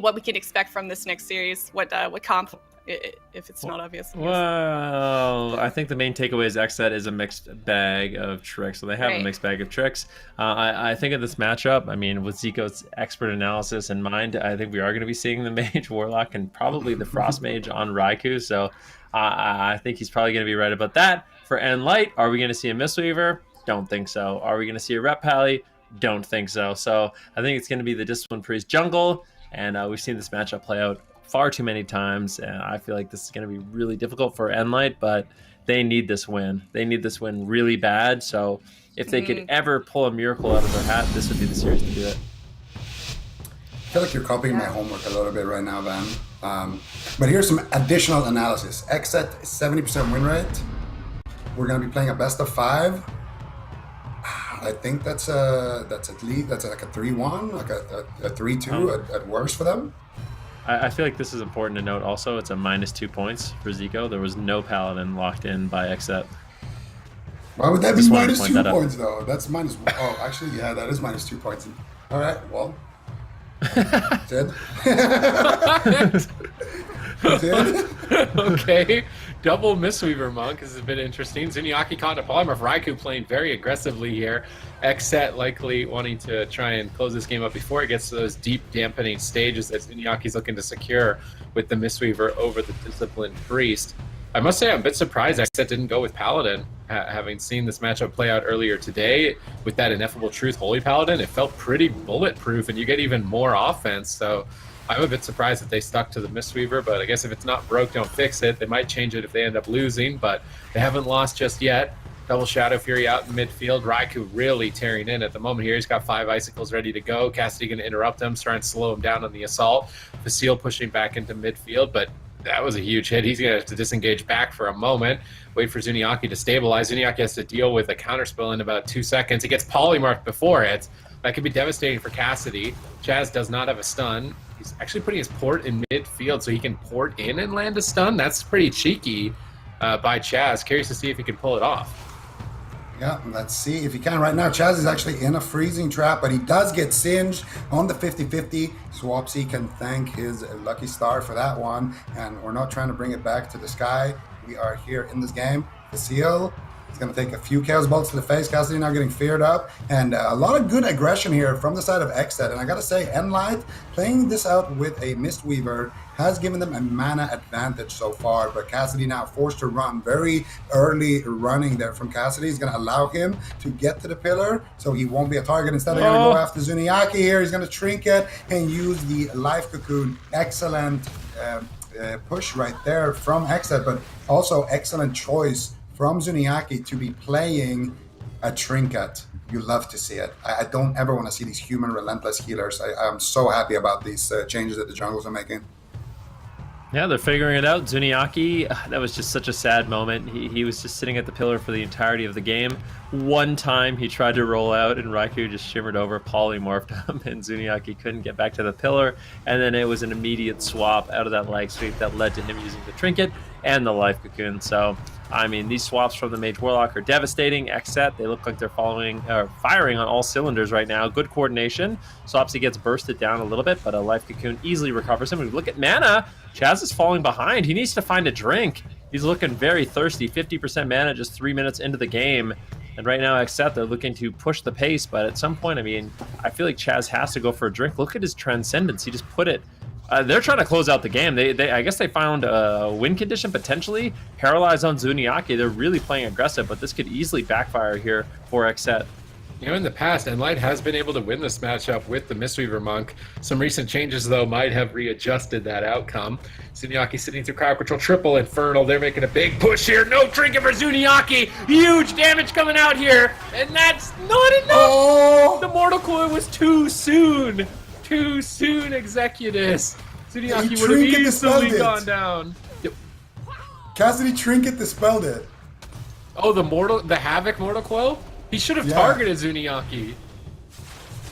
what we can expect from this next series, what comp, if it's not obvious. Well, I think the main takeaway is XSET is a mixed bag of tricks. So they have a mixed bag of tricks. I think of this matchup, I mean, with Zico's expert analysis in mind, I think we are going to be seeing the Mage Warlock and probably the Frost Mage on Raikou. So I think he's probably going to be right about that. For nLite, are we going to see a Mistweaver? Don't think so. Are we going to see a Rep Pally? Don't think so. So I think it's going to be the Discipline Priest jungle. And we've seen this matchup play out far too many times, and I feel like this is going to be really difficult for nLite, but they need this win. They need this win really bad, so if they could ever pull a miracle out of their hat, this would be the series to do it. I feel like you're copying my homework a little bit right now, Van. But here's some additional analysis. XSET is 70% win rate. We're going to be playing a best of 5. I think that's like a 3-1, like a 3-2 at worst for them. I feel like this is important to note also. It's a -2 points for Zico. There was no Paladin locked in by XSET. Why would that be -2 points, though? That's minus... Oh, actually, yeah, that is -2 points. All right, well... Did? Okay. Double Mistweaver Monk has been interesting. Zuniaki caught a polymorph. Raikou playing very aggressively here. XSET likely wanting to try and close this game up before it gets to those deep dampening stages that Zuniaki's looking to secure with the Mistweaver over the Disciplined Priest. I must say I'm a bit surprised XSET didn't go with Paladin. Having seen this matchup play out earlier today with that Ineffable Truth Holy Paladin, it felt pretty bulletproof and you get even more offense. So I'm a bit surprised that they stuck to the Mistweaver, but I guess if it's not broke, don't fix it. They might change it if they end up losing, but they haven't lost just yet. Double Shadow Fury out in midfield. Raikou really tearing in at the moment here. He's got 5 Icicles ready to go. Cassidy going to interrupt him, trying to slow him down on the assault. Facile pushing back into midfield, but that was a huge hit. He's going to have to disengage back for a moment, wait for Zuniaki to stabilize. Zuniaki has to deal with a counterspell in about 2 seconds. He gets polymorphed before it. That could be devastating for Cassidy. Chaz does not have a stun. He's actually putting his port in midfield so he can port in and land a stun. That's pretty cheeky by Chaz. Curious to see if he can pull it off. Yeah, let's see if he can right now. Chaz is actually in a freezing trap, but he does get singed on the 50-50. Swapsy can thank his lucky star for that one. And we're not trying to bring it back to the sky. We are here in this game. Facile is going to take a few Chaos Bolts to the face. Cassidy now getting feared up. And a lot of good aggression here from the side of XSET. And I got to say, nLite playing this out with a Mistweaver has given them a mana advantage so far, but Cassidy now forced to run. Very early running there from Cassidy is going to allow him to get to the pillar, so he won't be a target. Instead, they're going to go after Zuniaki here. He's going to Trinket and use the Life Cocoon. Excellent push right there from XSET, but also excellent choice from Zuniaki to be playing a Trinket. You love to see it. I don't ever want to see these human relentless healers. I'm so happy about these changes that the jungles are making. Yeah, they're figuring it out. Zuniaki, that was just such a sad moment. He was just sitting at the pillar for the entirety of the game. One time he tried to roll out and Raikou just shimmered over, polymorphed him, and Zuniaki couldn't get back to the pillar. And then it was an immediate swap out of that leg sweep that led to him using the Trinket and the Life Cocoon. So, I mean, these swaps from the Mage Warlock are devastating. XSET, they look like they're firing on all cylinders right now. Good coordination. Swapsy gets bursted down a little bit, but a Life Cocoon easily recovers him. When we look at mana, Chaz is falling behind. He needs to find a drink. He's looking very thirsty. 50% mana just 3 minutes into the game. And right now, XSET, they're looking to push the pace, but at some point, I mean, I feel like Chaz has to go for a drink. Look at his Transcendence. He just put it. They're trying to close out the game. I guess they found a win condition, potentially. Paralyzed on Zuniaki. They're really playing aggressive, but this could easily backfire here for XSET. You know, in the past, nLite has been able to win this matchup with the Mistweaver Monk. Some recent changes, though, might have readjusted that outcome. Zuniaki sitting through crowd control, triple Infernal. They're making a big push here. No Trinket for Zuniaki. Huge damage coming out here. And that's not enough. Oh! The Mortal Coil was too soon. Too soon, Executus. Zuniaki would have easily gone down. Cassidy Trinket dispelled it. Oh, the Havoc Mortal Coil? He should have targeted Zuniaki.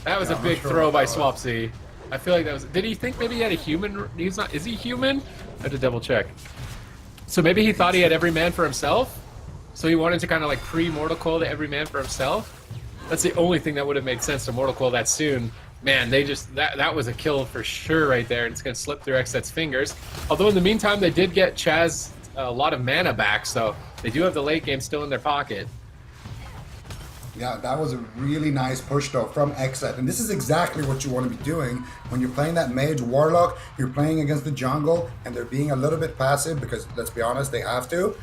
That was a big throw by Swapsy. I feel like that was... Did he think maybe he had a human... He's not... Is he human? I have to double check. So maybe he thought he had every man for himself? So he wanted to kind of like pre-Mortal Coil to every man for himself? That's the only thing that would have made sense to Mortal Coil that soon. Man, they just that was a kill for sure right there, and it's going to slip through XSET's fingers. Although in the meantime, they did get Chaz a lot of mana back, so they do have the late game still in their pocket. Yeah, that was a really nice push though from XSET, and this is exactly what you want to be doing when you're playing that mage warlock. You're playing against the jungle, and they're being a little bit passive because, let's be honest, they have to.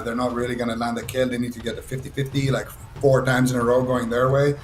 They're not really going to land a kill. They need to get the 50-50 like 4 times in a row going their way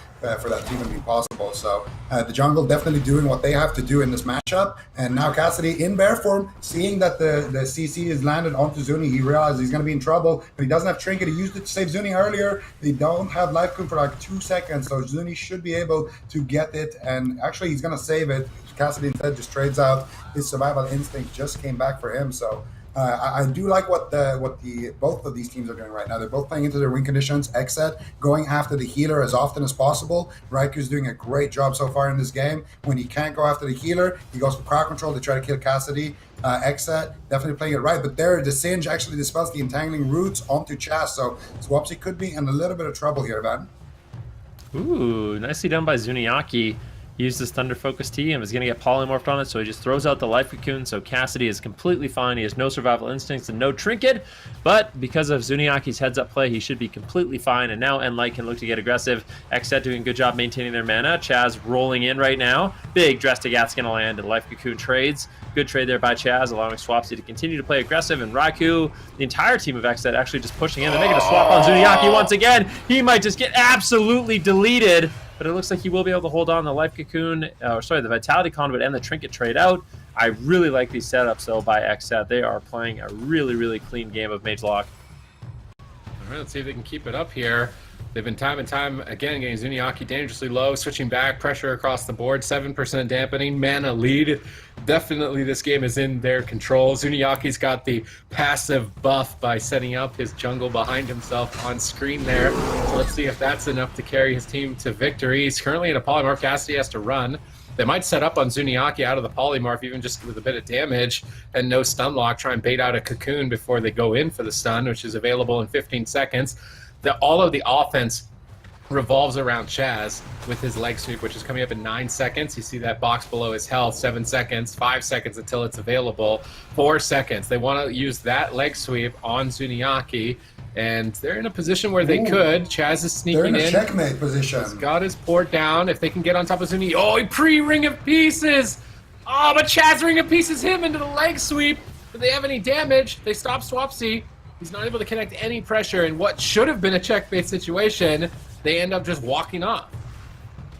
for that to even be possible. So the jungle definitely doing what they have to do in this matchup. And now Cassidy in bear form, seeing that the CC is landed onto Zuni, he realizes he's going to be in trouble, but he doesn't have Trinket. He used it to save Zuni earlier. They don't have Life Coon for like 2 seconds, so Zuni should be able to get it, and actually he's going to save it. Cassidy instead just trades out. His survival instinct just came back for him, so I do like what both of these teams are doing right now. They're both playing into their win conditions. XSET going after the healer as often as possible. Raiku's doing a great job so far in this game. When he can't go after the healer, he goes for crowd control to try to kill Cassidy. XSET definitely playing it right, but there the Singe actually dispels the entangling roots onto Chaz, so Swapsy could be in a little bit of trouble here, Van. Ooh, nicely done by Zuniaki. He used his Thunder Focus T and was going to get polymorphed on it, so he just throws out the Life Cocoon, so Cassidy is completely fine. He has no survival instincts and no trinket, but because of Zuniaki's heads-up play, he should be completely fine, and now nLite can look to get aggressive. XSET doing a good job maintaining their mana. Chaz rolling in right now. Big Drestagat's going to land, and Life Cocoon trades. Good trade there by Chaz, allowing Swapsy to continue to play aggressive, and Raikou, the entire team of XSET actually just pushing in. They're making a swap on Zuniaki once again. He might just get absolutely deleted, but it looks like he will be able to hold on the Life Cocoon, the Vitality Conduit and the Trinket trade out. I really like these setups, though, by XSET. They are playing a really, really clean game of Mage Lock. All right, let's see if they can keep it up here. They've been time and time again getting Zuniaki dangerously low, switching back, pressure across the board, 7% dampening, mana lead. Definitely this game is in their control. Zuniaki's got the passive buff by setting up his jungle behind himself on screen there. So let's see if that's enough to carry his team to victory. He's currently in a polymorph. Cassidy has to run. They might set up on Zuniaki out of the polymorph, even just with a bit of damage and no stun lock, try and bait out a cocoon before they go in for the stun, which is available in 15 seconds. All of the offense revolves around Chaz with his leg sweep, which is coming up in 9 seconds. You see that box below his health, 7 seconds, 5 seconds until it's available, 4 seconds. They want to use that leg sweep on Zuniaki, and they're in a position where they could. Chaz is sneaking in. They're in a checkmate position. He's got his port down. If they can get on top of Zuni, he pre-ring of pieces. Oh, but Chaz ring of pieces him into the leg sweep. Do they have any damage? They stop Swapsy. He's not able to connect any pressure, and what should have been a checkmate situation, they end up just walking off.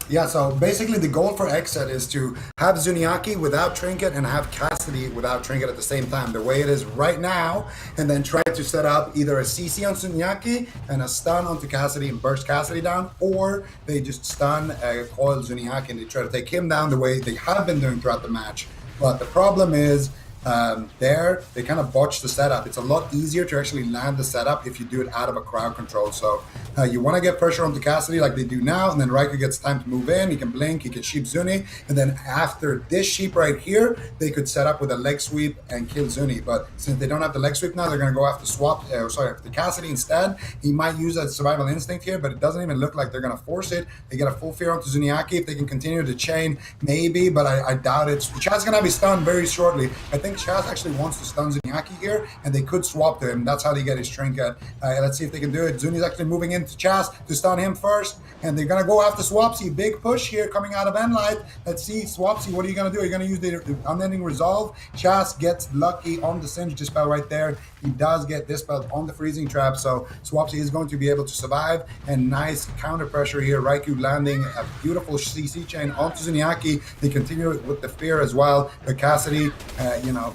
Yeah, so basically the goal for XSET is to have Zuniaki without Trinket and have Cassidy without Trinket at the same time, the way it is right now, and then try to set up either a CC on Zuniaki and a stun onto Cassidy and burst Cassidy down, or they just stun, coil Zuniaki, and they try to take him down the way they have been doing throughout the match. But the problem is, they kind of botched the setup. It's a lot easier to actually land the setup if you do it out of a crowd control. So you want to get pressure onto Cassidy like they do now, and then Raikou gets time to move in. He can blink, he can sheep Zuni, and then after this sheep right here, they could set up with a leg sweep and kill Zuni. But since they don't have the leg sweep now, they're going to go after after Cassidy instead. He might use that survival instinct here, but it doesn't even look like they're going to force it. They get a full fear onto Zuniaki. If they can continue to chain, maybe, but I doubt it. Chaz's going to be stunned very shortly. I think Chaz actually wants to stun Zuniaki here, and they could swap to him. That's how they get his Trinket. Let's see if they can do it. Zuni's actually moving into Chaz to stun him first, and they're going to go after Swapsy. Big push here coming out of nLite. Let's see, Swapsy, what are you going to do? Are you going to use the Unending Resolve? Chaz gets lucky on the Singe Dispel right there. He does get Dispelled on the Freezing Trap, so Swapsy is going to be able to survive, and nice counter pressure here. Raikou landing a beautiful CC chain onto Zuniaki. They continue with the fear as well, but Cassidy,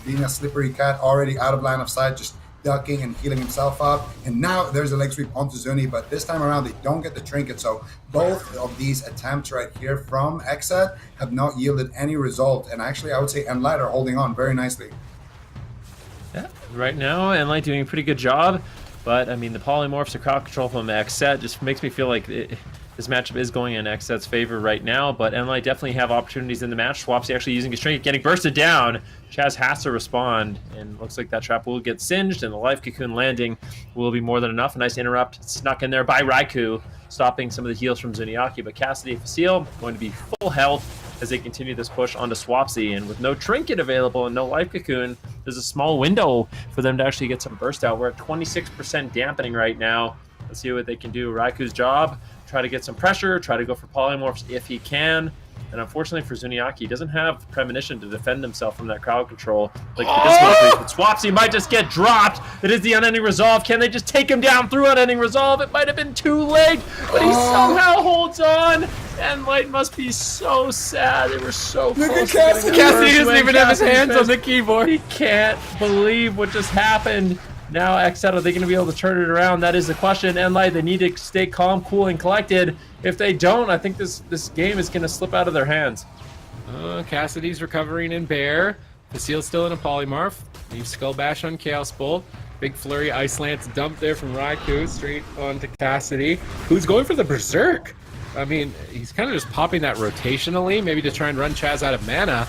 being a slippery cat, already out of line of sight, just ducking and healing himself up. And now there's a leg sweep onto Zuni, but this time around they don't get the Trinket. So both of these attempts right here from XSET have not yielded any result. And actually, I would say nLite are holding on very nicely. Yeah, right now, nLite doing a pretty good job. But, I mean, the polymorphs or crowd control from XSET just makes me feel like this matchup is going in XSET's favor right now, but nLite definitely have opportunities in the match. Swapsy actually using his Trinket, getting bursted down. Chaz has to respond, and looks like that trap will get singed, and the Life Cocoon landing will be more than enough. A nice interrupt snuck in there by Raikou, stopping some of the heals from Zuniaki, but Cassidy Facile going to be full health. as they continue this push onto Swapsy. And with no trinket available and no life cocoon, there's a small window for them to actually get some burst out. We're at 26% dampening right now. Let's see what they can do. Raiku's job, try to get some pressure, try to go for polymorphs if he can. And unfortunately for Zuniaki, he doesn't have premonition to defend himself from that crowd control. Like but Swapsy might just get dropped. It is the unending resolve. Can they just take him down through unending resolve? It might have been too late, but he somehow holds on. nLite must be so sad. They were so close. Cassidy doesn't even have his hands on the keyboard. He can't believe what just happened. Now, XSET, are they going to be able to turn it around? That is the question. nLite, they need to stay calm, cool, and collected. If they don't, I think this game is going to slip out of their hands. Cassidy's recovering in Bear. Facile's still in a polymorph. Leaves Skull Bash on Chaos Bolt. Big flurry Ice Lance dumped there from Raikou straight onto Cassidy, who's going for the Berserk. I mean, he's kind of just popping that rotationally, maybe to try and run Chaz out of mana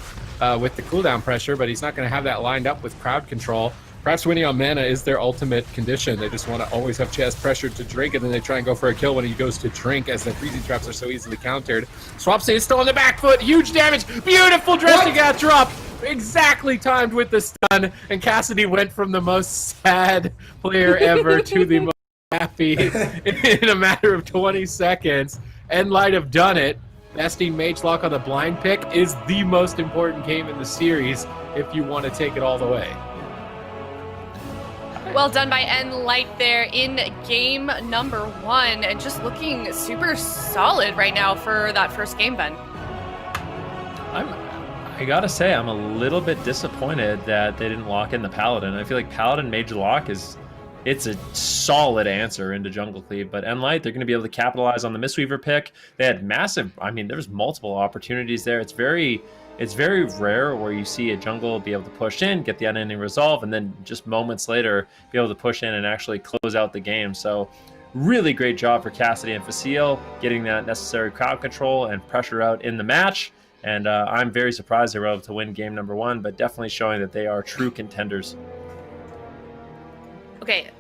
with the cooldown pressure, but he's not going to have that lined up with crowd control. Perhaps winning on mana is their ultimate condition. They just want to always have Chaz pressured to drink, and then they try and go for a kill when he goes to drink, as the freezing traps are so easily countered. Swapsy is still on the back foot. Huge damage. Beautiful dressing out drop. Exactly timed with the stun, and Cassidy went from the most sad player ever to the most happy in a matter of 20 seconds. nLite have done it. Besting Mage Lock on the blind pick is the most important game in the series if you want to take it all the way. Well done by nLite there in game number 1, and just looking super solid right now for that first game, Ben. I gotta say, I'm a little bit disappointed that they didn't lock in the Paladin. I feel like Paladin Mage Lock it's a solid answer into Jungle Cleave, but nLite, they're going to be able to capitalize on the Mistweaver pick. They had massive, I mean, there's multiple opportunities there. It's very rare where you see a jungle be able to push in, get the unending resolve, and then just moments later be able to push in and actually close out the game. So really great job for Cassidy and Facile getting that necessary crowd control and pressure out in the match. And I'm very surprised they were able to win game number 1, but definitely showing that they are true contenders. Okay,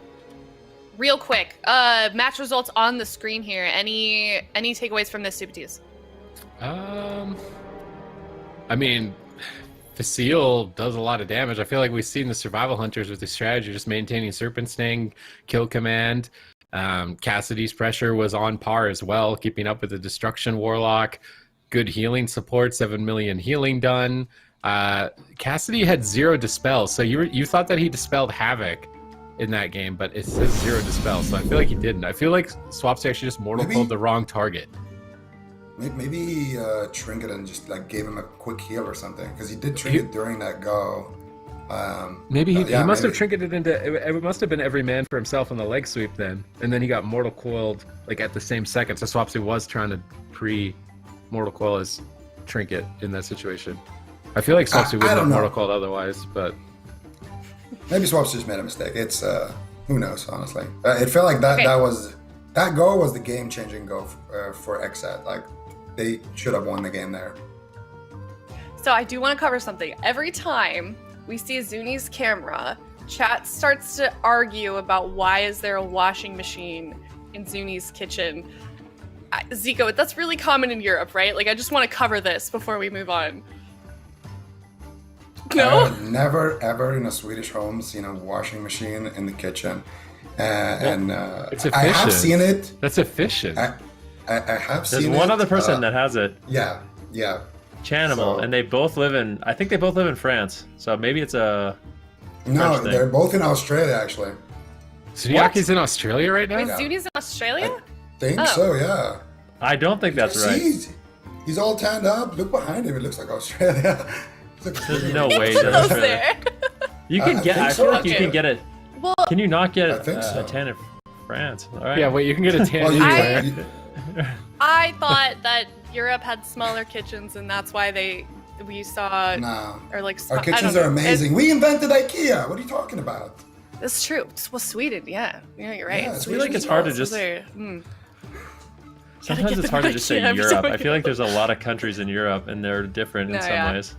real quick, match results on the screen here. Any takeaways from this, Supatis? I mean, Facile does a lot of damage. I feel like we've seen the Survival Hunters with the strategy, just maintaining Serpent Sting, kill command. Cassidy's pressure was on par as well, keeping up with the Destruction Warlock. Good healing support, 7 million healing done. Cassidy had 0 dispel, so you thought that he dispelled Havoc in that game, but it says 0 dispel, so I feel like he didn't. I feel like Swapsy actually just mortal called the wrong target. Maybe Trinket and just like gave him a quick heal or something, because he did Trinket during that go. Maybe he must have trinketed into it. Must have been every man for himself on the leg sweep then, and then he got mortal coiled like at the same second. So Swapsy was trying to pre-mortal coil his Trinket in that situation. I feel like Swapsy wouldn't have mortal coiled otherwise, but maybe Swapsy just made a mistake. It's who knows, honestly. It felt like that go was the game-changing go for XSET. Like, they should have won the game there. So I do want to cover something. Every time we see Zuni's camera, chat starts to argue about why is there a washing machine in Zuni's kitchen. Zico, that's really common in Europe, right? Like, I just want to cover this before we move on. No? Never, ever in a Swedish home seen a washing machine in the kitchen. It's efficient. I have seen it. That's efficient. I have seen it. There's one other person that has it. Yeah. Chanimal, and they both live in, I think they both live in France. So maybe it's a No, they're both in Australia, actually. Zuniaki's in Australia right now? Wait, Zuni's in Australia? I think so, yeah. I don't think that's right. He's all tanned up. Look behind him. It looks like Australia. There's no way that's there. You can get, I feel like you can get it. Well, Can you not get a tan in France? All right. Yeah, wait, you can get a tan anywhere. I thought that Europe had smaller kitchens, and that's why we saw or like our kitchens are amazing. We invented IKEA. What are you talking about? That's true. Well, Sweden, yeah, you're right. Yeah, I feel like it's hard to just. Sometimes it's hard to just say Europe. I feel like there's a lot of countries in Europe, and they're different in some ways.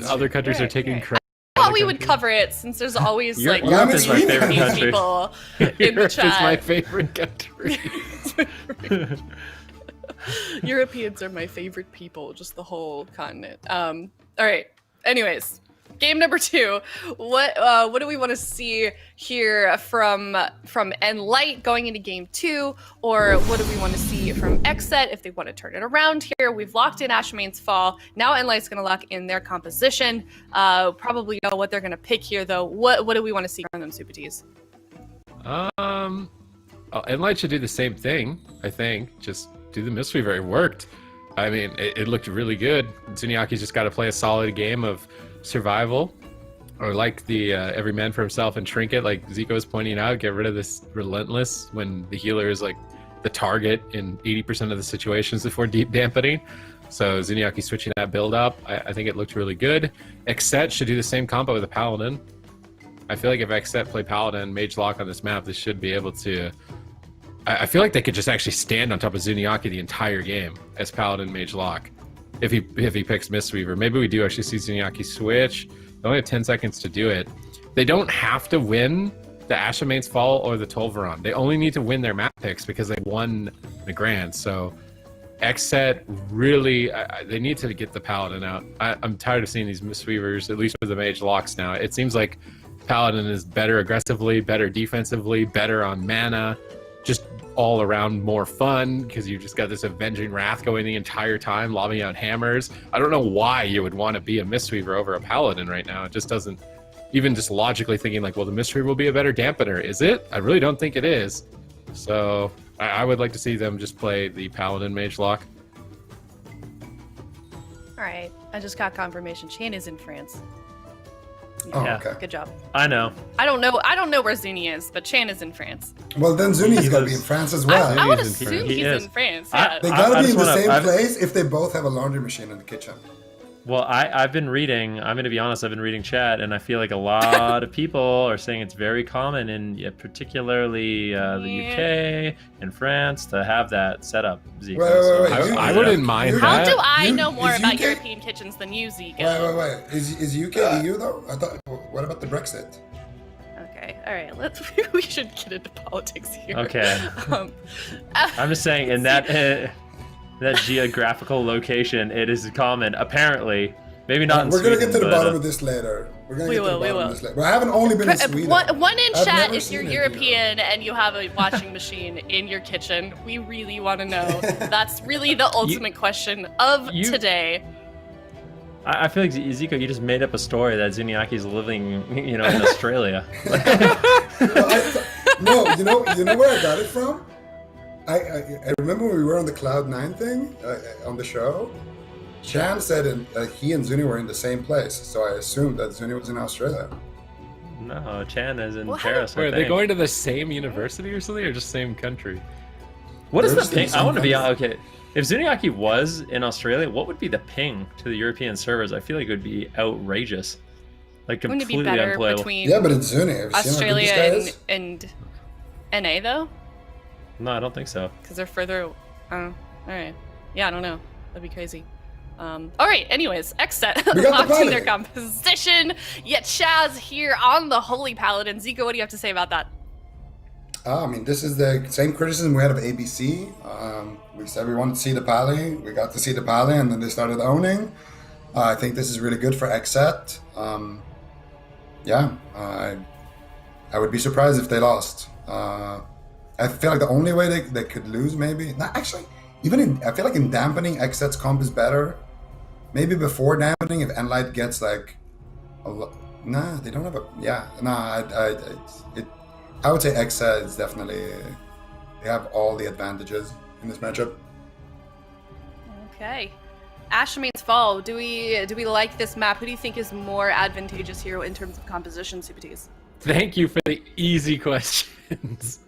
Other countries are taking credit. I thought we would cover it since there's always like Europe is my favorite country. people in the chat. It's my favorite country. Europeans are my favorite people, just the whole continent. All right. Anyways, game number 2. What do we want to see here from nLite going into game 2, or what do we want to see from XSET if they want to turn it around here? We've locked in Ashmane's Fall. Now nLite's going to lock in their composition. Probably know what they're going to pick here, though. What do we want to see from them, Supatees? nLite should do the same thing, I think. Just do the Mistweaver. It worked. I mean, it looked really good. Zuniaki's just got to play a solid game of survival, or like the every man for himself and Trinket, like Zico was pointing out, get rid of this relentless when the healer is like the target in 80% of the situations before deep dampening. So Zuniaki switching that build up, I think it looked really good. XSET should do the same combo with a Paladin. I feel like if XSET play Paladin, Mage Lock on this map, they should be able to... I feel like they could just actually stand on top of Zuniaki the entire game as Paladin Mage Lock. If he picks Mistweaver. Maybe we do actually see Zuniaki switch. They only have 10 seconds to do it. They don't have to win the Ashmane's Fall or the Tolvaron. They only need to win their map picks because they won the Grand. So XSET really, they need to get the Paladin out. I'm tired of seeing these Mistweavers, at least with the Mage Locks now. It seems like Paladin is better aggressively, better defensively, better on mana, just all around more fun because you just got this Avenging Wrath going the entire time, lobbing out hammers. I don't know why you would want to be a Mistweaver over a Paladin right now. It just doesn't, even just logically thinking like, well, the Mistweaver will be a better dampener. Is it? I really don't think it is. So I would like to see them just play the Paladin Mage Lock. All right. I just got confirmation. Chan is in France. Oh, Yeah. okay. Good job. I know. I don't know where Zuni is, but Chan is in France. Well, then Zuni's He got to be lives- in France as well. I would He's in assume France. He he's is. in France. I- Yeah. They I gotta be just in the wanna- same place if they both have a laundry machine in the kitchen. Well, I've been reading, I'm going to be honest, I've been reading chat, and I feel like a lot of people are saying it's very common in particularly the UK and France to have that setup, Zico. Wait, So- I wouldn't mind How that. do I You- know more is about UK European kitchens than you, Zico? Wait. Is UK EU though? I thought. What about the Brexit? Okay, all right. We should get into politics here. Okay. Um, I'm just saying, in that that geographical location, it is common, apparently. Maybe not in We're gonna Sweden, get to the but, bottom of this later. We're gonna We get to the will, we bottom will. of this later. But I haven't only been in Sweden. one in I've chat never if seen you're it, European and you have a washing machine in your kitchen. We really want to know. That's really the ultimate question of you- today. I feel like, Zico, you just made up a story that Zuniaki's living, in Australia. No, you know where I got it from? I remember when we were on the Cloud9 thing on the show. Chan said he and Zuni were in the same place, so I assumed that Zuni was in Australia. No, Chan is in Well, how Paris. Wait, I are they think. going to the same university or something, or just same country? What is They're the just in ping? the I same want to be country. okay. If Zuniaki was in Australia, what would be the ping to the European servers? I feel like it would be outrageous, like Wouldn't it be completely better unplayable. between Yeah, but it's Zuni. Have you seen how good Australia this guy and is? NA though? No, I don't think so. Because they're further. All right. Yeah, I don't know. That'd be crazy. All right. Anyways, XSET We got the locked in their Paladin. composition. Yet Chaz here on the Holy Paladin. Zico, what do you have to say about that? I mean, this is the same criticism we had of ABC. We said we wanted to see the Pally. We got to see the Pally, and then they started owning. I think this is really good for XSET. I would be surprised if they lost. I feel like the only way they could lose, maybe... Not actually, I feel like in dampening, XSET's comp is better. Maybe before dampening, if nLite gets like... Nah, they don't have a... Yeah, nah, I would say XSET is definitely... They have all the advantages in this matchup. Okay. Ashmane's Fall. Do we like this map? Who do you think is more advantageous here in terms of composition, Supatees? Thank you for the easy questions.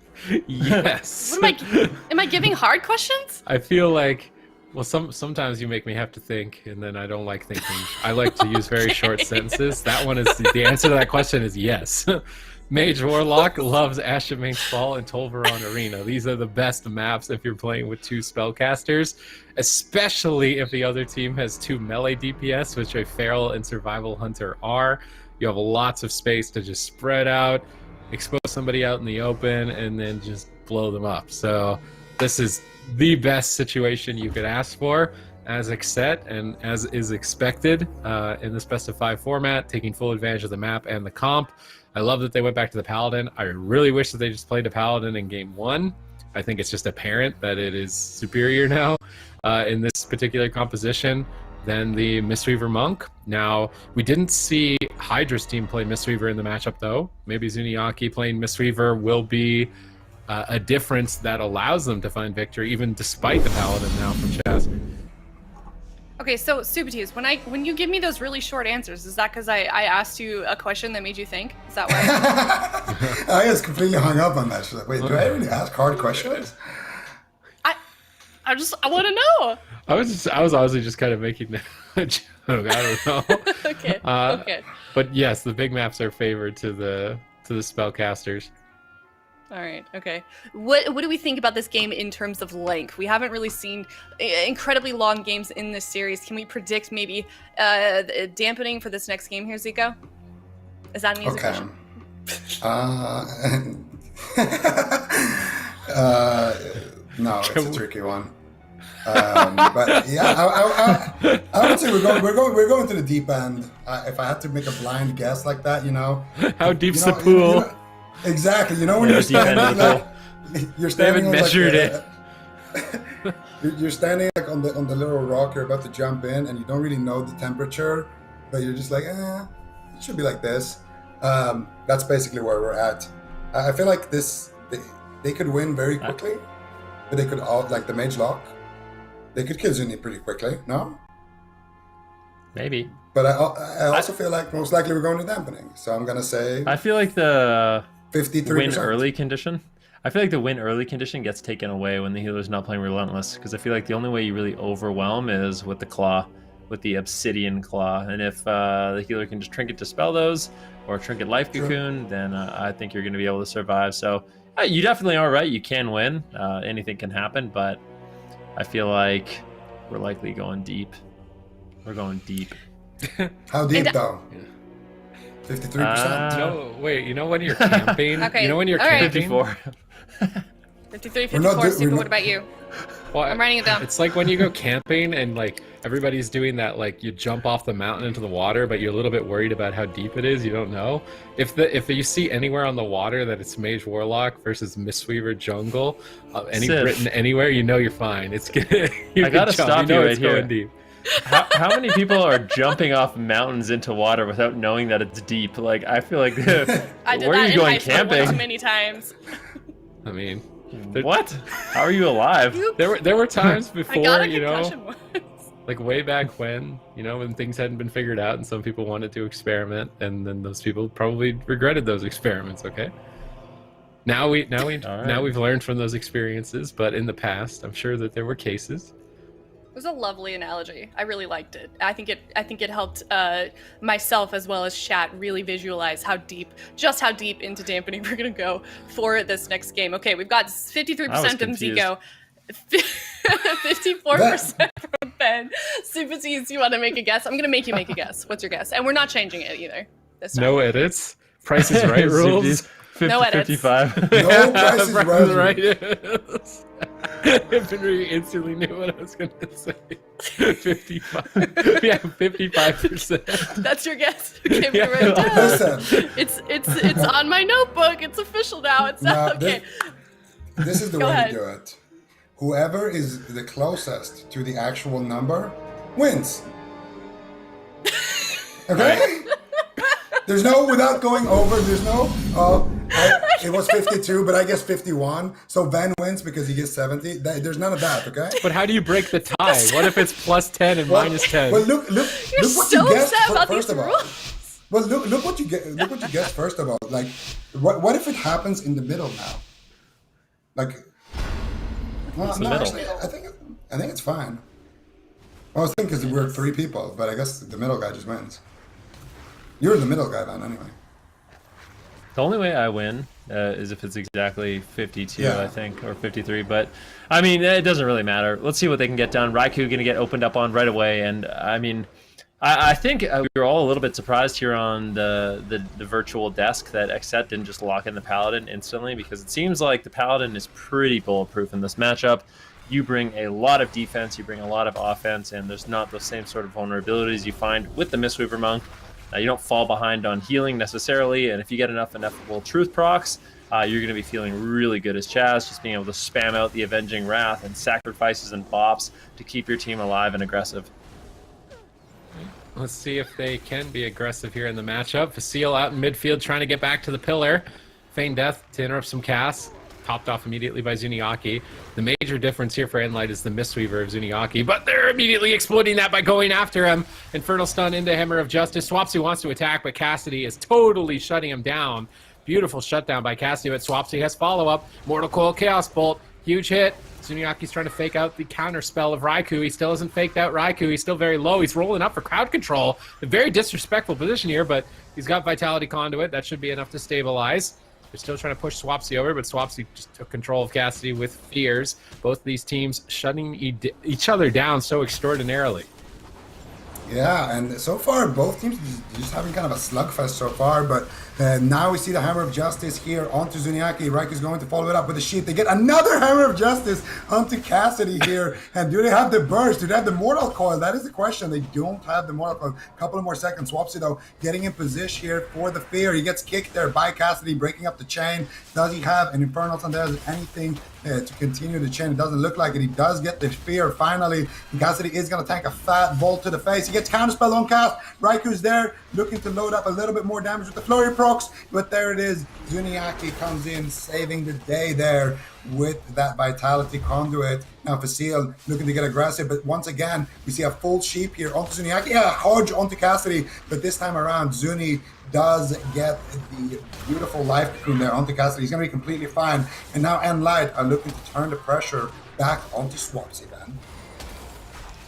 Yes. What am I giving hard questions? I feel like, well, sometimes you make me have to think, and then I don't like thinking. I like to use very short sentences. That one is the answer to that question is yes. Mage Warlock loves Ashmane's Fall and Tolvaron Arena. These are the best maps if you're playing with two spellcasters, especially if the other team has two melee DPS, which a Feral and Survival Hunter are. You have lots of space to just spread out, expose somebody out in the open, and then just blow them up. So this is the best situation you could ask for as XSET and as is expected in this best of 5 format, taking full advantage of the map and the comp. I love that they went back to the Paladin. I really wish that they just played the Paladin in game 1. I think it's just apparent that it is superior now in this particular composition than the Mistweaver Monk. Now, we didn't see Hydra's team play Mistweaver in the matchup, though. Maybe Zuniaki playing Mistweaver will be a difference that allows them to find victory, even despite the Paladin now from Chaz. Okay, so Subituse, when you give me those really short answers, is that because I asked you a question that made you think? Is that why? I was completely hung up on that. She's like, wait, do I really ask hard questions? I want to know. I was honestly just kind of making a joke. I don't know. Okay. Okay. But yes, the big maps are favored to the spellcasters. All right. Okay. What do we think about this game in terms of length? We haven't really seen incredibly long games in this series. Can we predict maybe dampening for this next game here, Zico? Is that an easy question? No, it's a tricky one. But yeah, I would say we're going to the deep end. If I had to make a blind guess like that, How deep's the pool? Exactly. When you're standing like, you're standing on measured it. You're standing like on the little rock you're about to jump in, and you don't really know the temperature, but you're just like, it should be like this. That's basically where we're at. I feel like they could win very quickly, but they could like the Mage Lock. They could kill Zuni pretty quickly, no? Maybe. But I also feel like most likely we're going to dampening. So I'm going to say... I feel like the 53%. win early condition. I feel like the win early condition gets taken away when the healer's not playing Relentless. Because I feel like the only way you really overwhelm is with the Claw, with the Obsidian Claw. And if the healer can just Trinket Dispel those, or Trinket Life Cocoon, then I think you're going to be able to survive. So you definitely are right. You can win. Anything can happen, but I feel like we're likely going deep. We're going deep. How deep though? 53%. No, wait. When you're camping? Okay. When you're All right. camping? 54. 53, 54, Super, what about you? Well, I'm writing it down. It's like when you go camping and like everybody's doing that, like you jump off the mountain into the water, but you're a little bit worried about how deep it is. You don't know. If you see anywhere on the water that it's Mage Warlock versus Mistweaver Jungle, written anywhere, you're fine. It's good. I gotta stop you right here. Deep. How many people are jumping off mountains into water without knowing that it's deep? Like, I feel like, I did where that are you in going high school camping? too many times. I mean, what? How are you alive? There were times before, I got a concussion once. like way back when things hadn't been figured out and some people wanted to experiment, and then those people probably regretted those experiments. Okay. Now we've learned from those experiences, but in the past, I'm sure that there were cases. It was a lovely analogy. I really liked it. I think it helped myself as well as chat really visualize how deep into dampening we're gonna go for this next game. Okay, we've got 53% from Zico, 54% from Ben. Super T's, you want to make a guess? I'm gonna make you make a guess. What's your guess? And we're not changing it either this time. No edits. Price is Right rules. 50, No edits. 55. No Price is Right. Henry instantly knew what I was going to say. 55. Yeah, 55%. That's your guess. Okay, Yeah. we're right down. Listen, It's on my notebook. It's official now. It's not okay. This is the Go way ahead. to do it. Whoever is the closest to the actual number wins. Okay? There's no, without going over, there's no, it was 52, but I guess 51. So Ben wins because he gets 70. There's none of that, okay? But how do you break the tie? What if it's plus 10 and minus 10? Well, look You're what so you guessed upset about first these of all. rules. Well, look what you get. Look what you guessed first of all. Like, what if it happens in the middle now? Like, well, What's the no, middle? actually, I think it's fine. I was thinking because we're 3 people, but I guess the middle guy just wins. You're the middle guy then, anyway. The only way I win is if it's exactly 52, Yeah. I think, or 53. But, I mean, it doesn't really matter. Let's see what they can get done. Raikou going to get opened up on right away. And, I mean, I think we were all a little bit surprised here on the virtual desk that XSET didn't just lock in the Paladin instantly, because it seems like the Paladin is pretty bulletproof in this matchup. you bring a lot of defense, you bring a lot of offense, and there's not the same sort of vulnerabilities you find with the Mistweaver Monk. You don't fall behind on healing necessarily, and if you get enough ineffable truth procs, you're going to be feeling really good as Chaz, just being able to spam out the Avenging Wrath and sacrifices and bops to keep your team alive and aggressive. Let's see if they can be aggressive here in the matchup. Facile out in midfield trying to get back to the pillar. Feign Death to interrupt some casts. Topped off immediately by Zuniaki. The major difference here for nLite is the Mistweaver of Zuniaki, but they're immediately exploiting that by going after him. Infernal Stun into Hammer of Justice. Swapsy wants to attack, but Cassidy is totally shutting him down. Beautiful shutdown by Cassidy, but Swapsy has follow-up. Mortal Coil Chaos Bolt. Huge hit. Zuniaki's trying to fake out the counter spell of Raikou. He still hasn't faked out Raikou. He's still very low. He's rolling up for crowd control. A very disrespectful position here, but he's got Vitality Conduit. That should be enough to stabilize. They're still trying to push Swapsy over, but Swapsy just took control of Cassidy with Fears. Both of these teams shutting each other down so extraordinarily. Yeah, and so far both teams just having kind of a slugfest so far, but now we see the Hammer of Justice here onto Zuniaki. Raiku's going to follow it up with a sheet. They get another Hammer of Justice onto Cassidy here. And do they have the burst? Do they have the Mortal Coil? That is the question. They don't have the Mortal Coil. A couple of more seconds. Swapsy, though, getting in position here for the Fear. He gets kicked there by Cassidy, breaking up the chain. Does he have an Infernal Stun? There's anything to continue the chain. It doesn't look like it. He does get the Fear finally. And Cassidy is going to tank a fat bolt to the face. He gets Counterspell on cast. Raiku's there, looking to load up a little bit more damage with the Flurry procs. But there it is. Zuniaki comes in, saving the day there with that Vitality Conduit. Now Facile looking to get aggressive, but once again, we see a full sheep here onto Zuniaki. Yeah, Hodge onto Cassidy, but this time around, Zuni does get the beautiful life cocoon there onto Cassidy. He's going to be completely fine. And now nLite are looking to turn the pressure back onto Swapsy, then.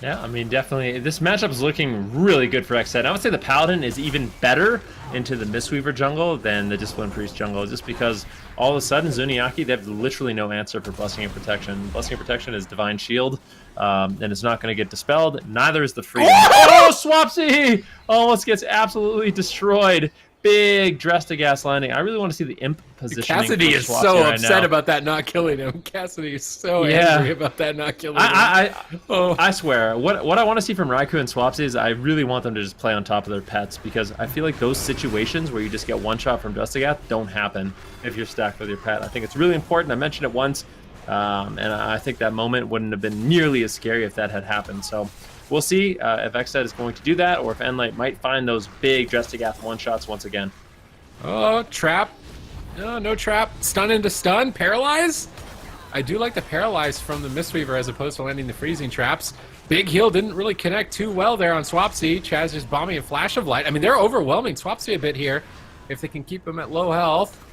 Yeah, I mean, definitely. This matchup is looking really good for XSET. I would say the Paladin is even better into the Mistweaver jungle than the Discipline Priest jungle, just because all of a sudden, Zuniaki, they have literally no answer for Blessing and Protection. Blessing and Protection is Divine Shield, and it's not going to get dispelled. Neither is the Freedom. Oh, Swapsy! Almost gets absolutely destroyed. Big dress to gas landing. I really want to see the imp positioning. Cassidy is so upset about that not killing him. Cassidy is so angry about that not killing him. I swear, what I want to see from Raikou and Swapsy is I really want them to just play on top of their pets, because I feel like those situations where you just get one shot from Dustigath don't happen if you're stacked with your pet. I think it's really important. I mentioned it once, and I think that moment wouldn't have been nearly as scary if that had happened. So we'll see if XSET is going to do that, or if nLite might find those big Dustigath one-shots once again. Oh, trap. No trap. Stun into stun. Paralyze? I do like the paralyze from the Mistweaver as opposed to landing the freezing traps. Big heal didn't really connect too well there on Swapsy. Chaz just bombing a Flash of Light. I mean, they're overwhelming Swapsy a bit here. If they can keep him at low health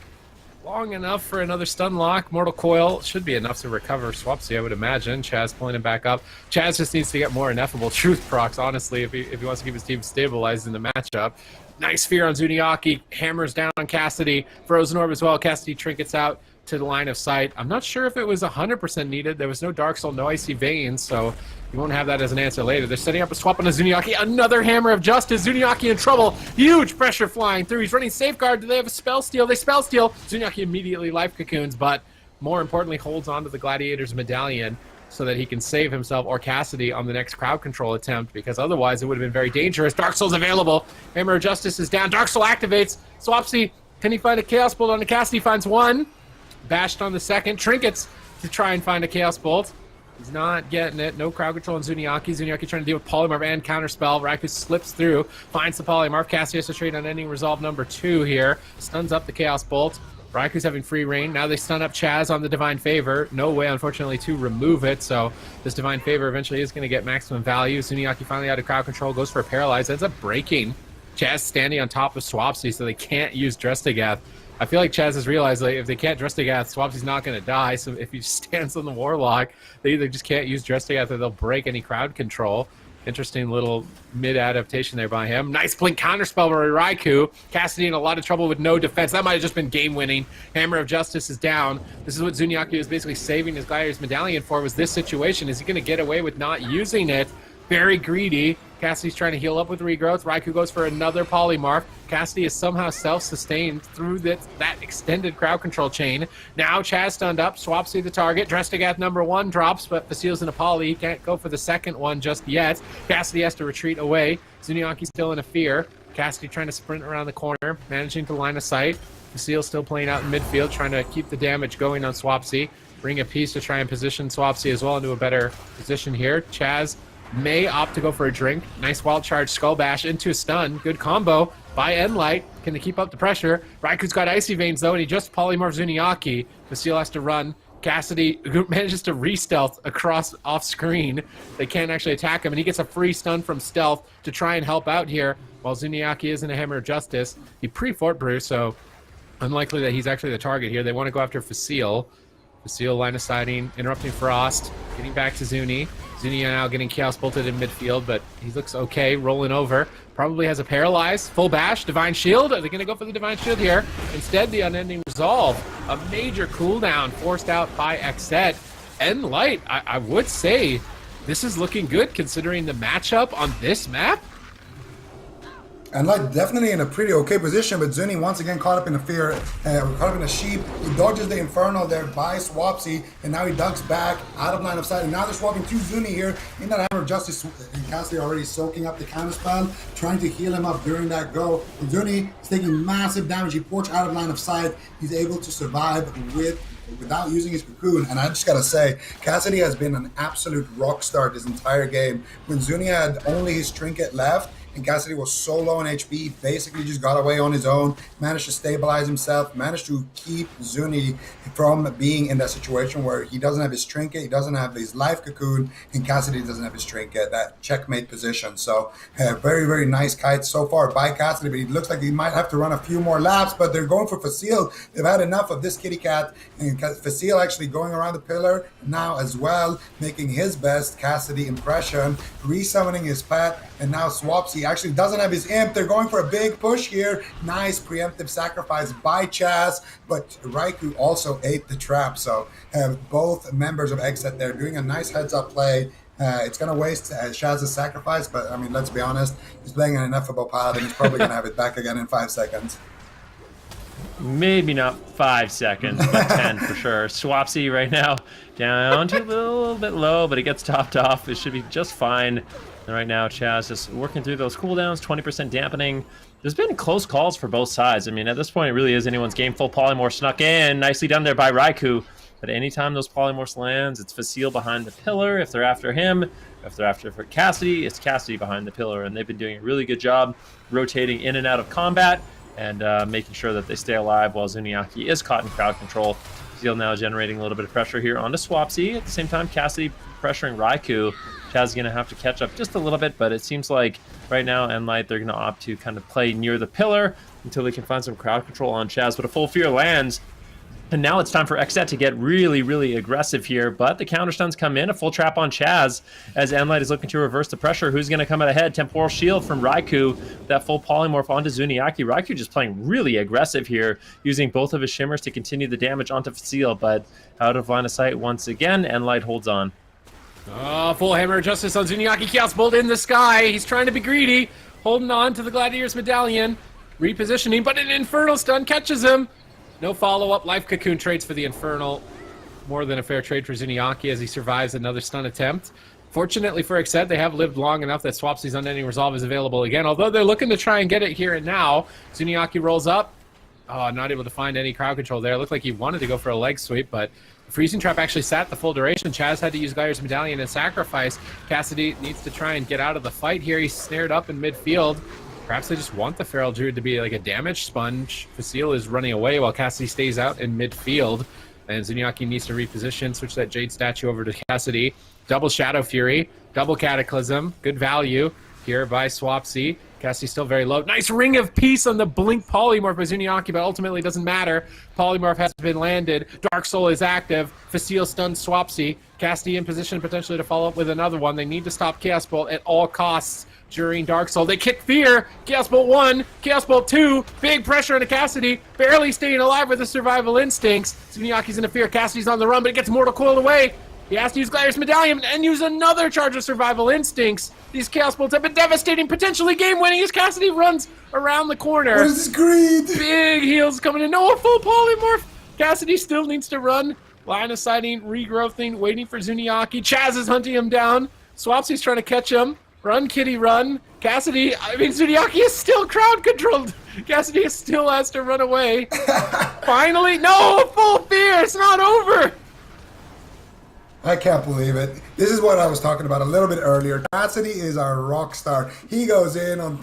long enough for another stun lock. Mortal Coil should be enough to recover Swapsy, I would imagine. Chaz pulling him back up. Chaz just needs to get more ineffable truth procs, honestly, if he wants to keep his team stabilized in the matchup. Nice fear on Zuniaki. Hammers down on Cassidy. Frozen Orb as well. Cassidy trinkets out to the line of sight. I'm not sure if it was 100% needed. There was no Dark Soul, no Icy Veins, so you won't have that as an answer later. They're setting up a swap on a Zuniaki. Another Hammer of Justice. Zuniaki in trouble. Huge pressure flying through. He's running Safeguard. Do they have a spell steal? They spell steal. Zuniaki immediately life cocoons, but more importantly holds on to the Gladiator's medallion so that he can save himself or Cassidy on the next crowd control attempt, because otherwise it would have been very dangerous. Dark Soul's available. Hammer of Justice is down. Dark Soul activates. Swapsy, can he find a Chaos Bolt on the Cassidy? Finds one. Bashed on the second. Trinkets to try and find a Chaos Bolt. He's not getting it. No crowd control on Zuniaki. Zuniaki trying to deal with Polymorph and Counterspell. Raikou slips through. Finds the Polymorph. Cassidy has to trade on Ending Resolve number 2 here. Stuns up the Chaos Bolt. Raiku's having free reign. Now they stun up Chaz on the Divine Favor. No way, unfortunately, to remove it. So this Divine Favor eventually is going to get maximum value. Zuniaki finally out of crowd control. Goes for a Paralyze. Ends up breaking. Chaz standing on top of Swapsy, so they can't use Dustigath. I feel like Chaz has realized, like, if they can't Dustigath, Swapsy's not going to die. So if he stands on the Warlock, they either just can't use Dustigath or they'll break any crowd control. Interesting little mid-adaptation there by him. Nice blink counterspell by Raikou. Cassidy in a lot of trouble with no defense. That might have just been game-winning. Hammer of Justice is down. This is what Zuniaki was basically saving his Gladiator's medallion for, was this situation. Is he going to get away with not using it? Very greedy. Cassidy's trying to heal up with regrowth. Raikou goes for another polymorph. Cassidy is somehow self-sustained through that extended crowd control chain. Now Chaz stunned up. Swapsy the target. Drestigath #1 drops, but Facile's in a poly. He can't go for the second one just yet. Cassidy has to retreat away. Zuniaki still in a fear. Cassidy trying to sprint around the corner, managing to line of sight. Facile still playing out in midfield, trying to keep the damage going on Swapsy. Bring a piece to try and position Swapsy as well into a better position here. Chaz may opt to go for a drink. Nice wild charge skull bash into a stun. Good combo by nLite. Can they keep up the pressure? Raikou's got Icy Veins though, and he just polymorphs Zuniaki. Facile has to run. Cassidy manages to re-stealth across off screen. They can't actually attack him, and he gets a free stun from stealth to try and help out here. While Zuniaki is in a Hammer of Justice, he pre-Fort Brew, so unlikely that he's actually the target here. They want to go after Facile. Facile line of sighting, interrupting Frost, getting back to Zuni. Zuni now getting Chaos bolted in midfield, but he looks okay, rolling over. Probably has a paralyze, full bash, Divine Shield. Are they going to go for the Divine Shield here? Instead, the Unending Resolve. A major cooldown forced out by XSET. nLite, I would say this is looking good considering the matchup on this map. And like definitely in a pretty okay position, but Zuni once again caught up in a fear, caught up in a sheep. He dodges the Infernal there by Swapsy, and now he ducks back out of line of sight. And now they're swapping to Zuni here in that Hammer of Justice. And Cassidy already soaking up the counterspell, trying to heal him up during that go. And Zuni is taking massive damage. He porch out of line of sight. He's able to survive without using his cocoon. And I just gotta say, Cassidy has been an absolute rock star this entire game. When Zuni had only his trinket left, and Cassidy was so low on HP, he basically just got away on his own, managed to stabilize himself, managed to keep Zuni from being in that situation where he doesn't have his trinket, he doesn't have his life cocoon, and Cassidy doesn't have his trinket, that checkmate position. So very, very nice kite so far by Cassidy, but it looks like he might have to run a few more laps, but they're going for Facile. They've had enough of this kitty cat, and Facile actually going around the pillar now as well, making his best Cassidy impression, resummoning his pet, and now Swapsy actually doesn't have his imp. They're going for a big push here. Nice preemptive sacrifice by Chaz, but Raikou also ate the trap. So both members of XSET there doing a nice heads-up play. It's going to waste Chaz's sacrifice, but I mean, let's be honest, he's playing an ineffable paladin. He's probably going to have it back again in 5 seconds. Maybe not 5 seconds, but 10 for sure. Swapsy right now down to a little bit low, but it gets topped off. It should be just fine. And right now, Chaz just working through those cooldowns, 20% dampening. There's been close calls for both sides. I mean, at this point, it really is anyone's game. Full polymorph snuck in, nicely done there by Raikou. But anytime those polymorphs lands, it's Facile behind the pillar. If they're after him, if they're after for Cassidy, it's Cassidy behind the pillar. And they've been doing a really good job rotating in and out of combat and making sure that they stay alive while Zuniaki is caught in crowd control. Facile now generating a little bit of pressure here onto Swapsy. At the same time, Cassidy pressuring Raikou. Chaz is going to have to catch up just a little bit, but it seems like right now nLite, they're going to opt to kind of play near the pillar until they can find some crowd control on Chaz. But a full fear lands, and now it's time for XSET to get really, really aggressive here. But the counter stuns come in, a full trap on Chaz as nLite is looking to reverse the pressure. Who's going to come out ahead? Temporal Shield from Raikou, that full polymorph onto Zuniaki. Raikou just playing really aggressive here, using both of his shimmers to continue the damage onto Facile, but out of line of sight once again, nLite holds on. Oh, full Hammer of Justice on Zuniaki. Chaos Bolt in the sky. He's trying to be greedy. Holding on to the Gladiator's Medallion. Repositioning, but an Infernal stun catches him. No follow-up. Life Cocoon trades for the Infernal. More than a fair trade for Zuniaki as he survives another stun attempt. Fortunately for XSET, they have lived long enough that Swapsy's Unending Resolve is available again. Although they're looking to try and get it here and now. Zuniaki rolls up. Oh, not able to find any crowd control there. Looked like he wanted to go for a leg sweep, but the freezing trap actually sat the full duration. Chaz had to use Gladiator's Medallion and sacrifice. Cassidy needs to try and get out of the fight here. He's snared up in midfield. Perhaps they just want the Feral Druid to be like a damage sponge. Facile is running away while Cassidy stays out in midfield. And Zuniaki needs to reposition, switch that Jade statue over to Cassidy. Double Shadow Fury, double Cataclysm. Good value here by Swapsy. Cassidy's still very low. Nice Ring of Peace on the Blink Polymorph by Zuniaki, but ultimately it doesn't matter. Polymorph has been landed. Dark Soul is active. Facile stuns Swapsy. Cassidy in position potentially to follow up with another one. They need to stop Chaos Bolt at all costs during Dark Soul. They kick Fear. Chaos Bolt 1, Chaos Bolt 2. Big pressure into Cassidy. Barely staying alive with the survival instincts. Zuniaki's in a fear. Cassidy's on the run, but it gets Mortal Coil away. He has to use Gladiator's Medallion and use another charge of Survival Instincts. These Chaos Bolts have been devastating, potentially game-winning as Cassidy runs around the corner. What is this greed? Big heals coming in. No, a full polymorph. Cassidy still needs to run. Line of sighting, regrowthing, waiting for Zuniaki. Chaz is hunting him down. Swapsy's trying to catch him. Run, kitty, run. Cassidy, Zuniaki is still crowd controlled. Cassidy still has to run away. Finally, no, full fear. It's not over. I can't believe it. This is what I was talking about a little bit earlier. Cassidy is our rock star. He goes in on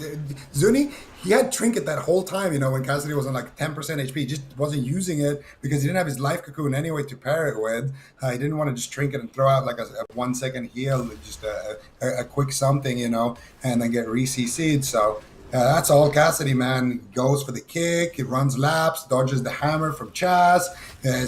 Zuni. He had Trinket that whole time, when Cassidy was on like 10% HP. He just wasn't using it because he didn't have his life cocoon anyway to pair it with. He didn't want to just Trinket and throw out like a 1 second heal, just a quick something, and then get re-CC'd. So that's all Cassidy, man. Goes for the kick, he runs laps, dodges the hammer from Chaz,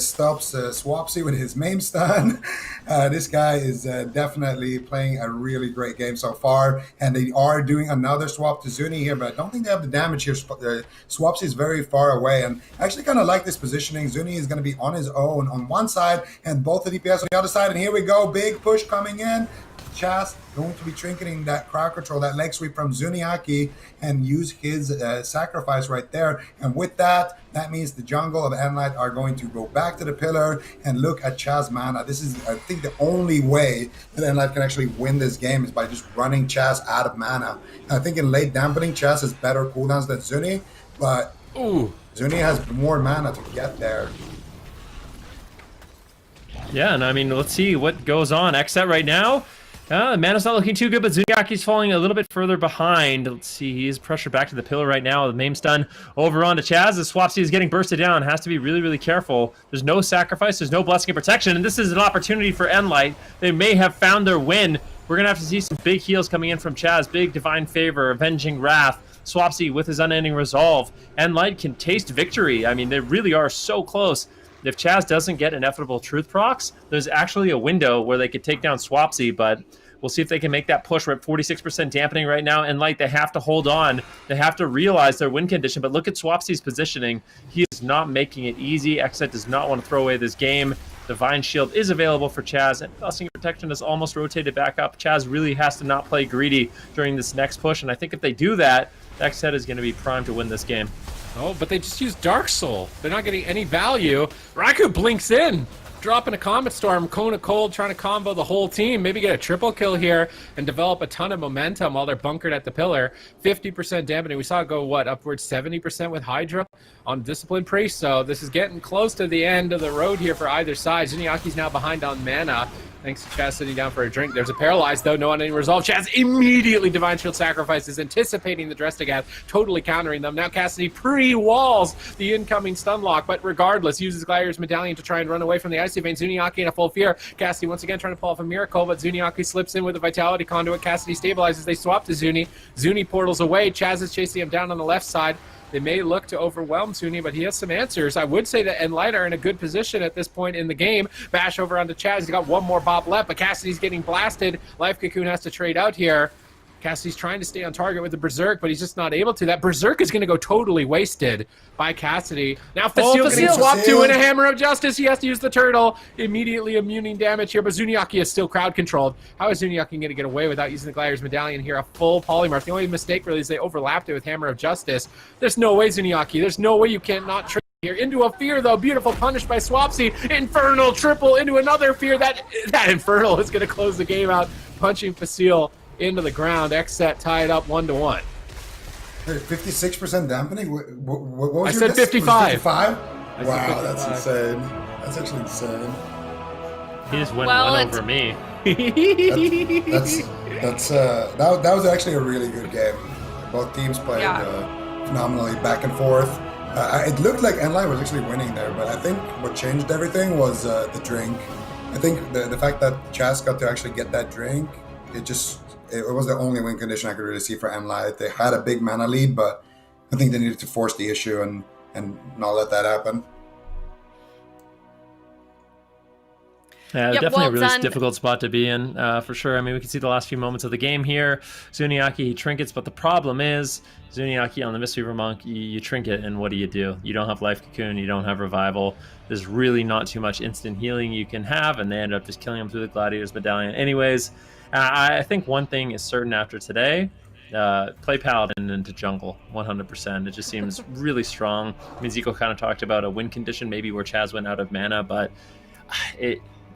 stops Swapsy with his maim stun. This guy is definitely playing a really great game so far, and they are doing another swap to Zuni here, but I don't think they have the damage here. Swapsy is very far away, and I actually kind of like this positioning. Zuni is going to be on his own on one side, and both the DPS on the other side, and here we go, big push coming in. Chaz going to be trinketing that crowd control, that leg sweep from Zuniaki, and use his sacrifice right there. And with that, that means the jungle of nLite are going to go back to the pillar and look at Chaz mana. This is, I think, the only way that nLite can actually win this game is by just running Chaz out of mana. And I think in late dampening, Chaz has better cooldowns than Zuni, but Zuni has more mana to get there. Yeah, and let's see what goes on. XSET right now. Mana's not looking too good, but Zuniaki's falling a little bit further behind. Let's see, he's pressured back to the pillar right now. The maim stun over onto Chaz. As Swapsy is getting bursted down, has to be really, really careful. There's no sacrifice, there's no blessing of protection, and this is an opportunity for nLite. They may have found their win. We're going to have to see some big heals coming in from Chaz. Big Divine Favor, Avenging Wrath. Swapsy with his Unending Resolve. nLite can taste victory. They really are so close. If Chaz doesn't get Ineffable Truth procs, there's actually a window where they could take down Swapsy, but we'll see if they can make that push. We're at 46% dampening right now, and they have to hold on. They have to realize their win condition, but look at Swapsy's positioning. He is not making it easy. XSET does not want to throw away this game. Divine Shield is available for Chaz, and Blessing of Protection is almost rotated back up. Chaz really has to not play greedy during this next push, and I think if they do that, XSET is going to be primed to win this game. Oh, but they just used Dark Soul. They're not getting any value. Raikou blinks in, dropping a Comet Storm, Kona Cold, trying to combo the whole team, maybe get a triple kill here and develop a ton of momentum while they're bunkered at the pillar. 50% dampening. We saw it go, upwards 70% with Hydra on Discipline Priest. So this is getting close to the end of the road here for either side. Zuniaki's now behind on mana. Thanks to Chaz sitting down for a drink. There's a Paralyze, though. No Unending Resolve. Chaz immediately Divine Shield sacrifices, anticipating the Drestagath, totally countering them. Now Cassidy pre-walls the incoming stun lock, but regardless, uses Gladiator's Medallion to try and run away from the Icy Vein. Zuniaki in a full fear. Cassidy once again trying to pull off a miracle, but Zuniaki slips in with a Vitality Conduit. Cassidy stabilizes. They swap to Zuni. Zuni portals away. Chaz is chasing him down on the left side. They may look to overwhelm Zuni, but he has some answers. I would say that nLite are in a good position at this point in the game. Bash over onto Chaz. He's got one more bop left, but Cassidy's getting blasted. Life Cocoon has to trade out here. Cassidy's trying to stay on target with the Berserk, but he's just not able to. That Berserk is going to go totally wasted by Cassidy. Now Facile getting swapped to in a Hammer of Justice. He has to use the turtle. Immediately immuning damage here, but Zuniaki is still crowd controlled. How is Zuniaki going to get away without using the Gladiator's Medallion here? A full polymorph. The only mistake really is they overlapped it with Hammer of Justice. There's no way, Zuniaki. There's no way you can't not trade here. Into a fear, though. Beautiful punish by Swapsy. Infernal triple into another fear. That Infernal is going to close the game out. Punching Facile into the ground. XSET tied up 1-1. 56% dampening? What was I your said guess? 55. 55? I said Wow, 55. that's insane. That's actually insane. He just went Well, one over me. That was actually a really good game. Both teams played phenomenally back and forth. It looked like nLite was actually winning there, but I think what changed everything was the drink. I think the fact that Chaz got to actually get that drink, it was the only win condition I could really see for nLite. They had a big mana lead, but I think they needed to force the issue and not let that happen. Yeah, Yep, definitely well a really done. difficult spot to be in, for sure. I mean, we can see the last few moments of the game here. Zuniaki, he trinkets, but the problem is, Zuniaki on the Mistweaver Monk, you trinket, and what do? You don't have Life Cocoon, you don't have Revival. There's really not too much instant healing you can have, and they end up just killing him through the Gladiator's Medallion. Anyways, I think one thing is certain after today. Play Paladin into jungle, 100%. It just seems really strong. I mean, Zico kind of talked about a win condition, maybe where Chaz went out of mana, but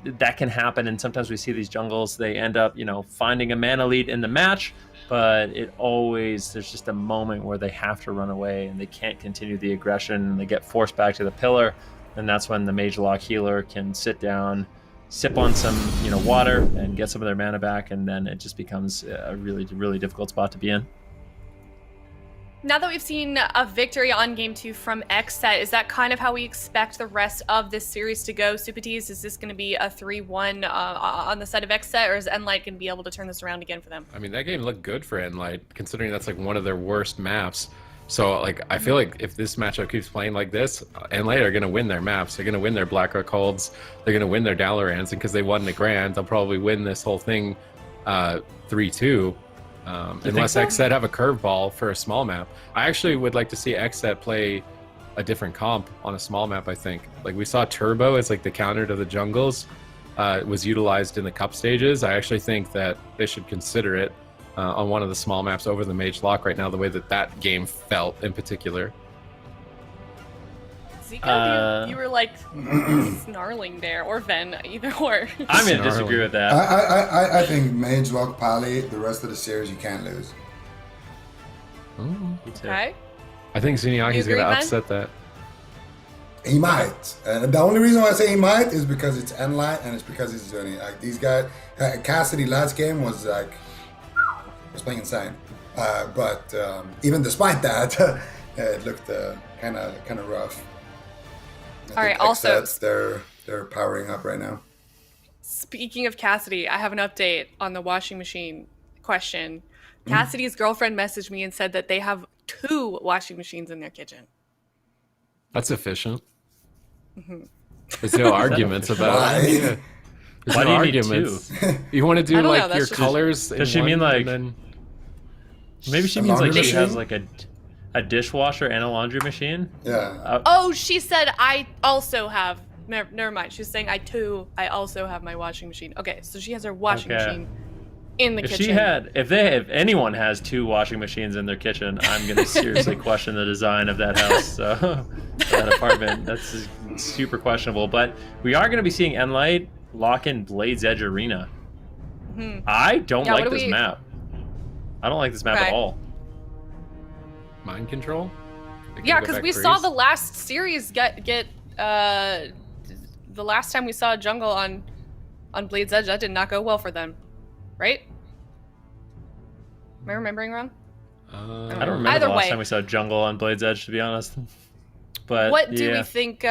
that can happen, and sometimes we see these jungles, they end up finding a mana lead in the match, but there's just a moment where they have to run away and they can't continue the aggression, and they get forced back to the pillar, and that's when the Mage Lock healer can sit down, sip on some water, and get some of their mana back, and then it just becomes a really, really difficult spot to be in. Now that we've seen a victory on game 2 from XSET, is that kind of how we expect the rest of this series to go? Supatis, is this going to be a 3-1 on the side of XSET, or is nLite going to be able to turn this around again for them? I mean, that game looked good for nLite, considering that's like one of their worst maps. So, like, I feel like if this matchup keeps playing like this, nLite are going to win their maps. They're going to win their Blackrock holds. They're going to win their Dalorans, and because they won the Grand, they'll probably win this whole thing 3-2. Unless so? XSET have a curveball for a small map. I actually would like to see XSET play a different comp on a small map, I think. Like, we saw Turbo as like the counter to the jungles. It was utilized in the cup stages. I actually think that they should consider it on one of the small maps over the Mage Lock right now, the way that game felt in particular. Zico, you were like snarling there, or Ven, either or. I'm going to disagree with that. I think Mage Lock Pally, the rest of the series, you can't lose. Me too. Okay. I think Zuniaki's You agree, going to Ben? upset that. He might. The only reason why I say he might is because it's nLite and it's because it's Zuni. Like, these guys, Cassidy last game was playing insane. But even despite that, it looked kind of rough. All right, also- they're powering up right now. Speaking of Cassidy, I have an update on the washing machine question. Cassidy's girlfriend messaged me and said that they have 2 washing machines in their kitchen. That's efficient. There's no arguments about it. Yeah. There's Why no do you need arguments. You want to do I don't know, like that's your just- colors? Does in she mean one, like- and then... Maybe she A means like laundry she has machine? like a dishwasher and a laundry machine. Yeah. Oh, she said I also have. Never mind. She's saying I also have my washing machine. Okay, so she has her washing Okay. machine in the If kitchen. if anyone has 2 washing machines in their kitchen, I'm gonna seriously question the design of that house. So that apartment, that's super questionable. But we are gonna be seeing nLite lock in Blade's Edge Arena. I don't Yeah, like what do this we- map. I don't like this map Okay. at all. Mind control? They can Yeah, go because back we saw freeze? the last series get the last time we saw a jungle on Blade's Edge, that did not go well for them, right? Am I remembering wrong? I don't Either remember the last way. time we saw jungle on Blade's Edge, to be honest. But What do yeah. we think?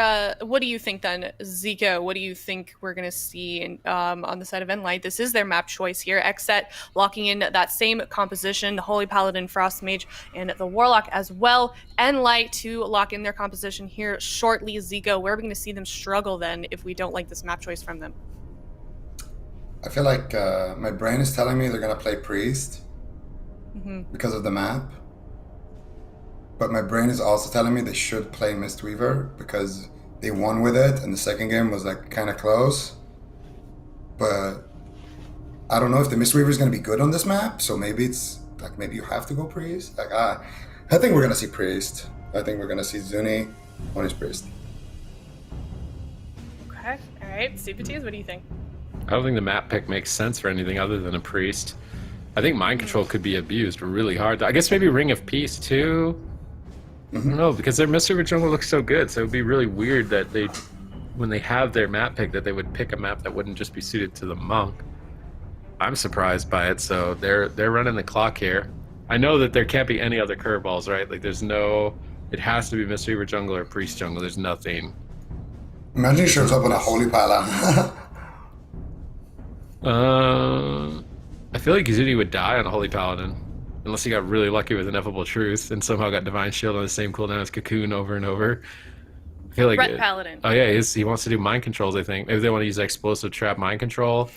What do you think then, Zico? What do you think we're gonna see on the side of nLite? This is their map choice here. XSET locking in that same composition, the Holy Paladin, Frost Mage, and the Warlock as well. nLite to lock in their composition here shortly. Zico, where are we gonna see them struggle then if we don't like this map choice from them? I feel like my brain is telling me they're gonna play Priest because of the map. But my brain is also telling me they should play Mistweaver because they won with it, and the second game was like kind of close. But I don't know if the Mistweaver is going to be good on this map, so maybe it's like maybe you have to go Priest. Like I think we're going to see Priest. I think we're going to see Zuni on his Priest. Okay, all right. Supatis, what do you think? I don't think the map pick makes sense for anything other than a priest. I think mind control could be abused really hard. I guess maybe Ring of Peace too. I don't know, because their Mistweaver jungle looks so good, so it would be really weird that they, when they have their map pick, that they would pick a map that wouldn't just be suited to the monk. I'm surprised by it, so they're running the clock here. I know that there can't be any other curveballs, right? Like there's no, it has to be Mistweaver jungle or priest jungle. There's nothing. Imagine he shows up on a Holy Pala. I feel like Izuni would die on a Holy Paladin. Unless he got really lucky with Ineffable Truth and somehow got Divine Shield on the same cooldown as Cocoon over and over. I feel like Ret Paladin. Oh yeah, he wants to do mind controls. I think maybe they want to use explosive trap mind control,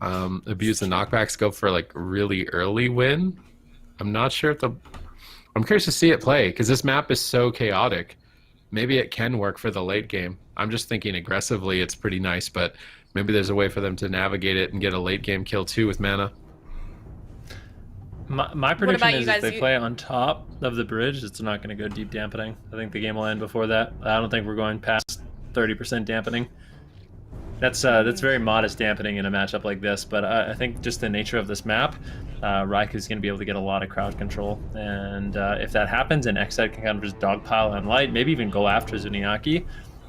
abuse the knockbacks, go for like really early win. I'm not sure if I'm curious to see it play because this map is so chaotic. Maybe it can work for the late game. I'm just thinking aggressively, it's pretty nice, but maybe there's a way for them to navigate it and get a late game kill too with mana. My prediction is guys? if they play on top of the bridge, it's not going to go deep dampening. I think the game will end before that. I don't think we're going past 30% dampening. That's very modest dampening in a matchup like this, but I think just the nature of this map, Raiku's going to be able to get a lot of crowd control, and if that happens and XSET can kind of just dogpile nLite, maybe even go after Zuniaki,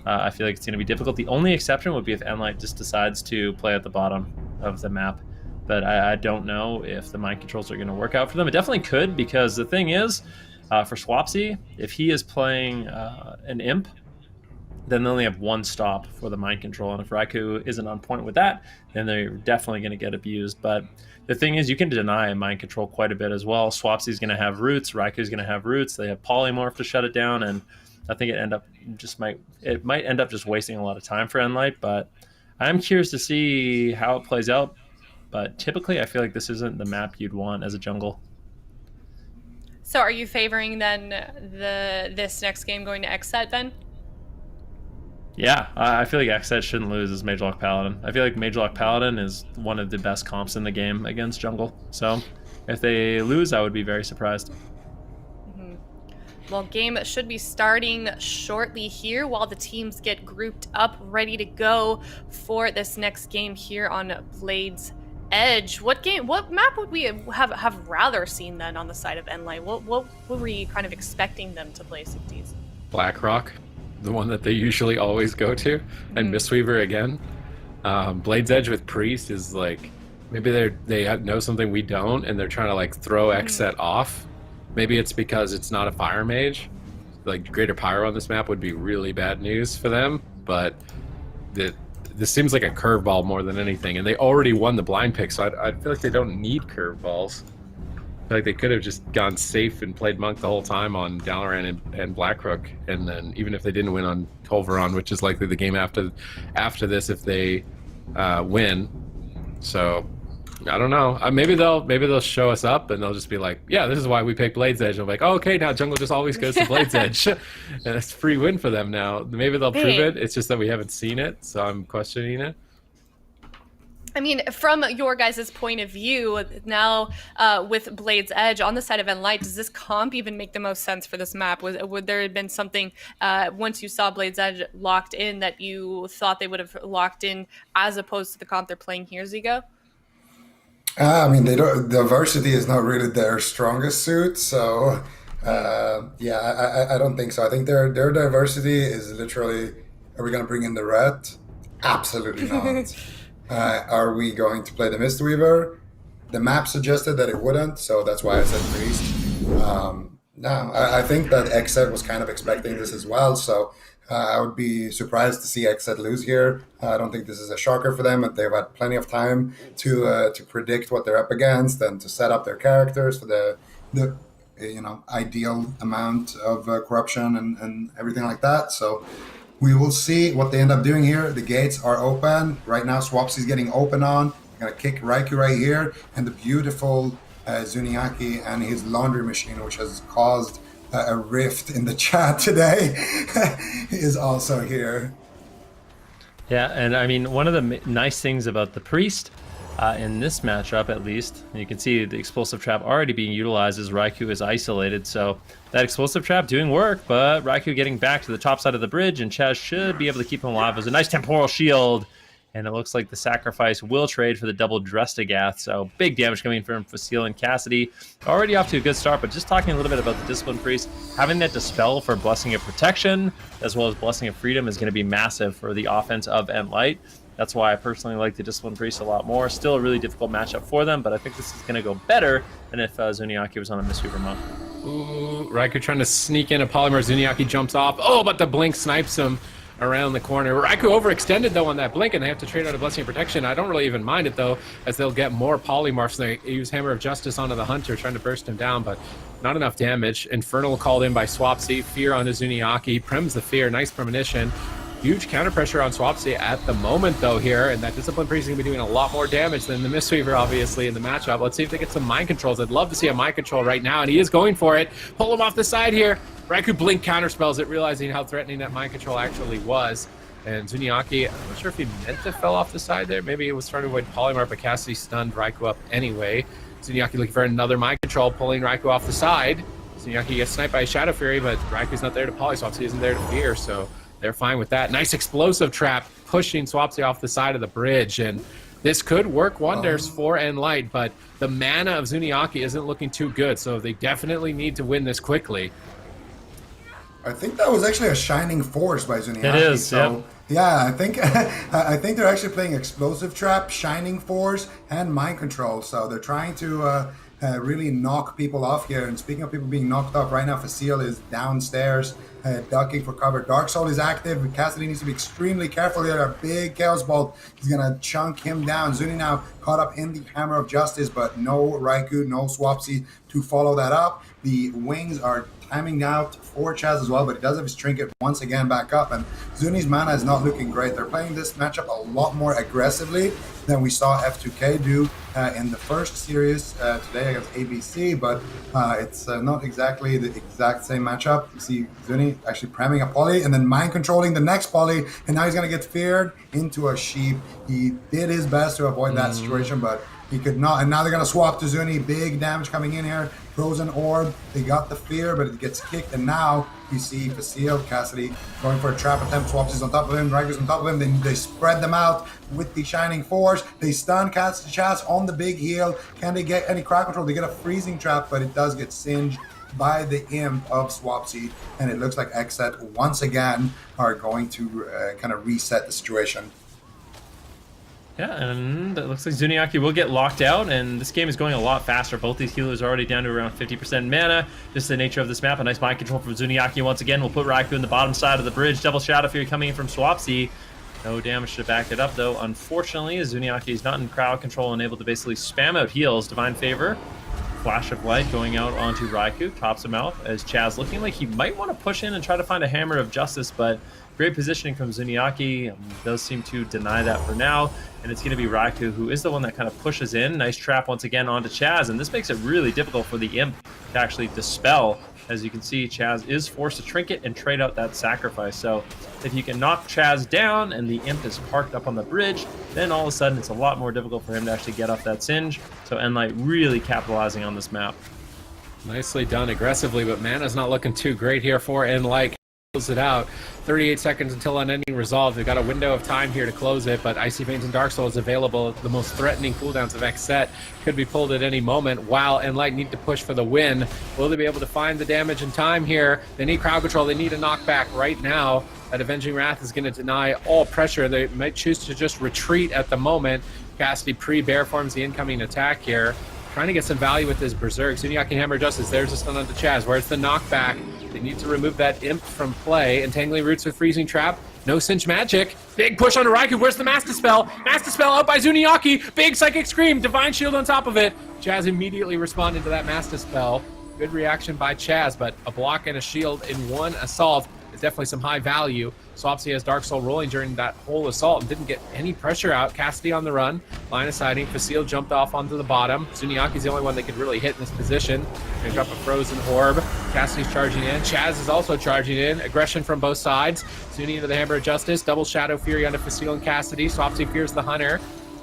I feel like it's going to be difficult. The only exception would be if nLite just decides to play at the bottom of the map, but I don't know if the mind controls are going to work out for them. It definitely could, because the thing is, for Swapsy, if he is playing an imp, then they only have one stop for the mind control, and if Raikou isn't on point with that, then they're definitely going to get abused. But the thing is, you can deny mind control quite a bit as well. Swapsy's going to have roots, Raikou's going to have roots, they have polymorph to shut it down, and I think it might end up just wasting a lot of time for nLite, but I'm curious to see how it plays out. But typically, I feel like this isn't the map you'd want as a jungle. So are you favoring then this next game going to XSET then? Yeah, I feel like XSET shouldn't lose as Mage Lock Paladin. I feel like Mage Lock Paladin is one of the best comps in the game against jungle. So if they lose, I would be very surprised. Well, game should be starting shortly here while the teams get grouped up, ready to go for this next game here on Blade's Edge. What map would we have rather seen then on the side of nLite? What were we kind of expecting them to play, CTs? Blackrock, the one that they usually always go to, and Mistweaver again. Blade's Edge with Priest is like, maybe they know something we don't, and they're trying to like throw XSET off. Maybe it's because it's not a fire mage. Like greater pyro on this map would be really bad news for them, but this seems like a curveball more than anything, and they already won the blind pick, so I feel like they don't need curveballs. I feel like they could have just gone safe and played Monk the whole time on Dalaran and Blackrook, and then even if they didn't win on Tolvaron, which is likely the game after this if they win. So I don't know. Maybe they'll show us up and they'll just be like, yeah, this is why we picked Blade's Edge. And I'm like, oh, okay, now jungle just always goes to Blade's Edge. And it's a free win for them now. Maybe they'll prove it. It's just that we haven't seen it, so I'm questioning it. I mean, from your guys' point of view, now with Blade's Edge on the side of nLite, does this comp even make the most sense for this map? Would there have been something, once you saw Blade's Edge locked in, that you thought they would have locked in as opposed to the comp they're playing here, Zigo? I mean, diversity is not really their strongest suit, so I don't think so. I think their diversity is literally, are we going to bring in the red? Absolutely not. Are we going to play the Mistweaver? The map suggested that it wouldn't, so that's why I said Priest. No, I think that XSET was kind of expecting this as well, so I would be surprised to see XSET lose here. I don't think this is a shocker for them, and they've had plenty of time to predict what they're up against and to set up their characters for the ideal amount of corruption and everything like that. So we will see what they end up doing here. The gates are open right now. Swapsy's getting open on. They're gonna kick Raikou right here, and the beautiful Zuniaki and his laundry machine, which has caused a rift in the chat today, is also here. Yeah, and I mean, one of the nice things about the Priest in this matchup, at least, you can see the explosive trap already being utilized as Raikou is isolated. So that explosive trap doing work, but Raikou getting back to the top side of the bridge, and Chaz should be able to keep him alive. There's a nice temporal shield, and it looks like the sacrifice will trade for the double Drestagath. So big damage coming from Facile and Cassidy. Already off to a good start, but just talking a little bit about the Discipline Priest, having that Dispel for Blessing of Protection, as well as Blessing of Freedom, is going to be massive for the offense of nLite. That's why I personally like the Discipline Priest a lot more. Still a really difficult matchup for them, but I think this is going to go better than if Zuniaki was on a Mistweaver Monk. Ooh, Raikou trying to sneak in a Polymer. Zuniaki jumps off. Oh, but the Blink snipes him. around the corner. Raikou overextended though on that blink, and they have to trade out a Blessing of Protection. I don't really even mind it though, as they'll get more polymorphs. They use Hammer of Justice onto the Hunter, trying to burst him down, but not enough damage. Infernal called in by Swapsy. Fear onto Zuniaki. Prems the Fear. Nice premonition. Huge counter pressure on Swapsy at the moment, though, here, and that Discipline Priest is going to be doing a lot more damage than the Mistweaver, obviously, in the matchup. Let's see if they get some Mind Controls. I'd love to see a Mind Control right now, and he is going for it. Pull him off the side here. Raikou blink counterspells it, realizing how threatening that Mind Control actually was. And Zuniaki, I'm not sure if he meant to fell off the side there. Maybe it was trying to avoid Polymorph, but Cassidy stunned Raikou up anyway. Zuniaki looking for another Mind Control, pulling Raikou off the side. Zuniaki gets sniped by a Shadow Fury, but Raikou's not there to poly, Swapsy isn't there to fear, so they're fine with that. Nice explosive trap pushing Swapsy off the side of the bridge, and this could work wonders for nLite, but the mana of Zuniaki isn't looking too good, so they definitely need to win this quickly. I think that was actually a shining force by Zuniaki. It is, so, yeah. I think I think they're actually playing explosive trap, shining force, and mind control. So they're trying to really knock people off here. And speaking of people being knocked off, right now Facile is downstairs, ducking for cover. Dark Soul is active. Cassidy needs to be extremely careful here. A big Chaos Bolt is gonna chunk him down. Zuni now caught up in the Hammer of Justice, but no Raikou, no Swapsy to follow that up. The wings are timing out for Chaz as well, but he does have his trinket once again back up, and Zuni's mana is not looking great. They're playing this matchup a lot more aggressively than we saw F2K do in the first series today against AWC, but it's not exactly the exact same matchup. You see Zuni actually premming a poly and then mind controlling the next poly, and now he's going to get feared into a sheep. He did his best to avoid that situation, but he could not, and now they're going to swap to Zuni. Big damage coming in here. Frozen Orb, they got the fear, but it gets kicked, and now you see Facile, Cassidy going for a trap attempt. Swapsy's on top of him, Raikou's on top of him. Then they spread them out with the Shining Force. They stun Cassidy Chaz on the big heal. Can they get any crowd control? They get a freezing trap, but it does get singed by the imp of Swapsy, and it looks like XSET once again are going to kind of reset the situation. Yeah, and it looks like Zuniaki will get locked out, and this game is going a lot faster. Both these healers are already down to around 50% mana. Just the nature of this map. A nice mind control from Zuniaki once again. We'll put Raikou in the bottom side of the bridge. Double Shadow Fury coming in from Swapsy. No damage to back it up, though. Unfortunately, Zuniaki is not in crowd control and able to basically spam out heals. Divine Favor. Flash of Light going out onto Raikou. Tops him out as Chaz looking like he might want to push in and try to find a Hammer of Justice, but great positioning from Zuniaki. Does seem to deny that for now. And it's going to be Raikou who is the one that kind of pushes in. Nice trap once again onto Chaz. And this makes it really difficult for the Imp to actually dispel. As you can see, Chaz is forced to trinket and trade out that sacrifice. So if you can knock Chaz down and the Imp is parked up on the bridge, then all of a sudden it's a lot more difficult for him to actually get off that Singe. So nLite really capitalizing on this map. Nicely done aggressively, but mana's not looking too great here for nLite. Close it out. 38 seconds until unending resolve. They've got a window of time here to close it, but Icy Veins and Dark Soul is available. The most threatening cooldowns of XSET could be pulled at any moment, while nLite need to push for the win. Will they be able to find the damage in time here? They need crowd control. They need a knockback right now. That Avenging Wrath is going to deny all pressure. They might choose to just retreat at the moment. Cassidy pre-bear forms the incoming attack here. Trying to get some value with this Berserk. Zuniaki Hammer Justice. There's a stun onto Chaz. Where's the knockback? They need to remove that Imp from play. Entangling Roots with Freezing Trap. No Cinch Magic. Big push onto Raikou. Where's the Master Spell? Master Spell out by Zuniaki. Big Psychic Scream. Divine Shield on top of it. Chaz immediately responded to that Master Spell. Good reaction by Chaz, but a block and a shield in one assault is definitely some high value. Swapsy has Dark Soul rolling during that whole assault and didn't get any pressure out. Cassidy on the run, line of sighting. Facile jumped off onto the bottom. Zuniaki's the only one that could really hit in this position. They drop a Frozen Orb. Cassidy's charging in. Chaz is also charging in. Aggression from both sides. Zuni into the Hammer of Justice. Double Shadow Fury onto Facile and Cassidy. Swapsy fears the Hunter.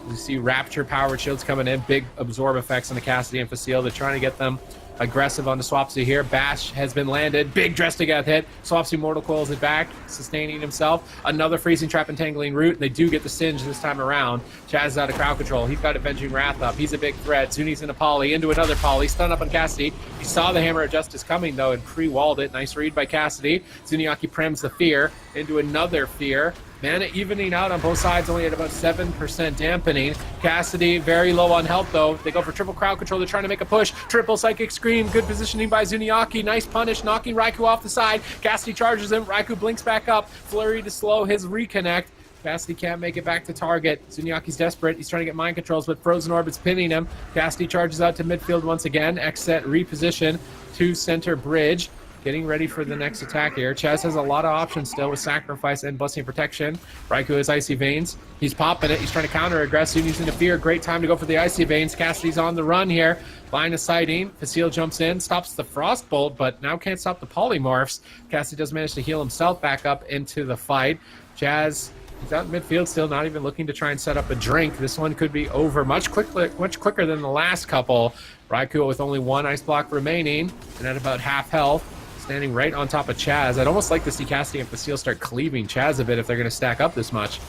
You see Rapture Powered Shields coming in. Big absorb effects on the Cassidy and Facile. They're trying to get them aggressive on the Swapsy here. Bash has been landed. Big dress to get hit. Swapsy Mortal Coils it back, sustaining himself. Another Freezing Trap Entangling Root. They do get the Singe this time around. Chaz is out of crowd control. He's got Avenging Wrath up. He's a big threat. Zuni's in a poly. Into another poly. Stun up on Cassidy. He saw the Hammer of Justice coming, though, and pre-walled it. Nice read by Cassidy. Zuniaki prems the Fear into another Fear. Mana evening out on both sides, only at about 7% dampening. Cassidy very low on health though. They go for triple crowd control. They're trying to make a push. Triple psychic scream. Good positioning by Zuniaki. Nice punish, knocking Raikou off the side. Cassidy charges him. Raikou blinks back up. Flurry to slow his reconnect. Cassidy can't make it back to target. Zuniaki's desperate. He's trying to get mind controls, but Frozen Orbit's pinning him. Cassidy charges out to midfield once again. XSET reposition to center bridge. Getting ready for the next attack here. Chaz has a lot of options still with Sacrifice and Blessing Protection. Raikou has Icy Veins. He's popping it. He's trying to counter-aggress. He's into Fear. Great time to go for the Icy Veins. Cassidy's on the run here. Line of sighting. Facile jumps in, stops the Frostbolt, but now can't stop the Polymorphs. Cassidy does manage to heal himself back up into the fight. Chaz, he's out in midfield still, not even looking to try and set up a drink. This one could be over much quicker than the last couple. Raikou with only one Ice Block remaining and at about half health. Standing right on top of Chaz. I'd almost like to see Cassidy and Facile start cleaving Chaz a bit if they're going to stack up this much.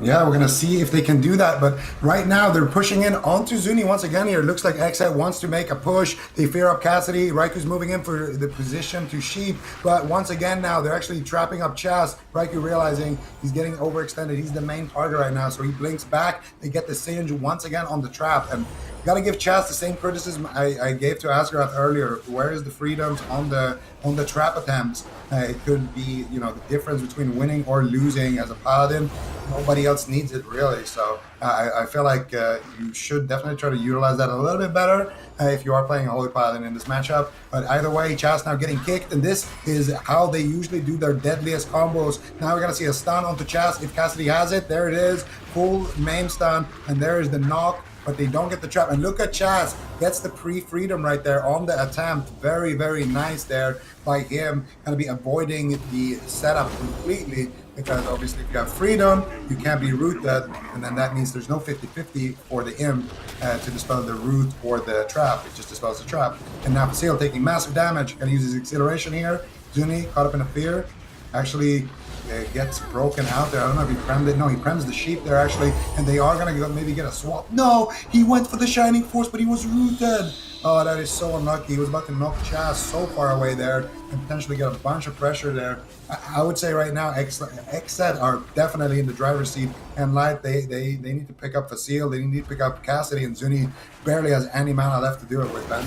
Yeah, we're going to see if they can do that. But right now, they're pushing in onto Zuni once again here. It looks like XSET wants to make a push. They fear up Cassidy. Raiku's moving in for the position to Sheep. But once again now, they're actually trapping up Chaz. Raikou realizing he's getting overextended. He's the main target right now. So he blinks back. They get the Singe once again on the trap. And got to give Chaz the same criticism I gave to Asgarath earlier. Where is the freedoms on the trap attempts? It could be, you know, the difference between winning or losing as a paladin. Nobody else needs it really. So I feel like you should definitely try to utilize that a little bit better if you are playing a Holy Paladin in this matchup. But either way, Chaz now getting kicked, and this is how they usually do their deadliest combos. Now we're gonna see a stun onto Chaz if Cassidy has it. There it is, full main stun, and there is the knock. But they don't get the trap. And look at Chaz, gets the pre-freedom right there on the attempt. Very, very nice there by him. Gonna be avoiding the setup completely, because obviously if you have freedom, you can't be rooted, and then that means there's no 50-50 for the imp to dispel the root or the trap. It just dispels the trap. And now Facile taking massive damage. Gonna use his acceleration here. Zuni caught up in a fear. Actually gets broken out there. I don't know if he premmed it. No, he prems the Sheep there actually, and they are gonna maybe get a swap. No, he went for the Shining Force, but he was rooted. Oh, that is so unlucky. He was about to knock Chaz so far away there and potentially get a bunch of pressure there. I would say right now, XSET are definitely in the driver's seat, and nLite, they need to pick up Facile. They need to pick up Cassidy, and Zuni barely has any mana left to do it with, Ben.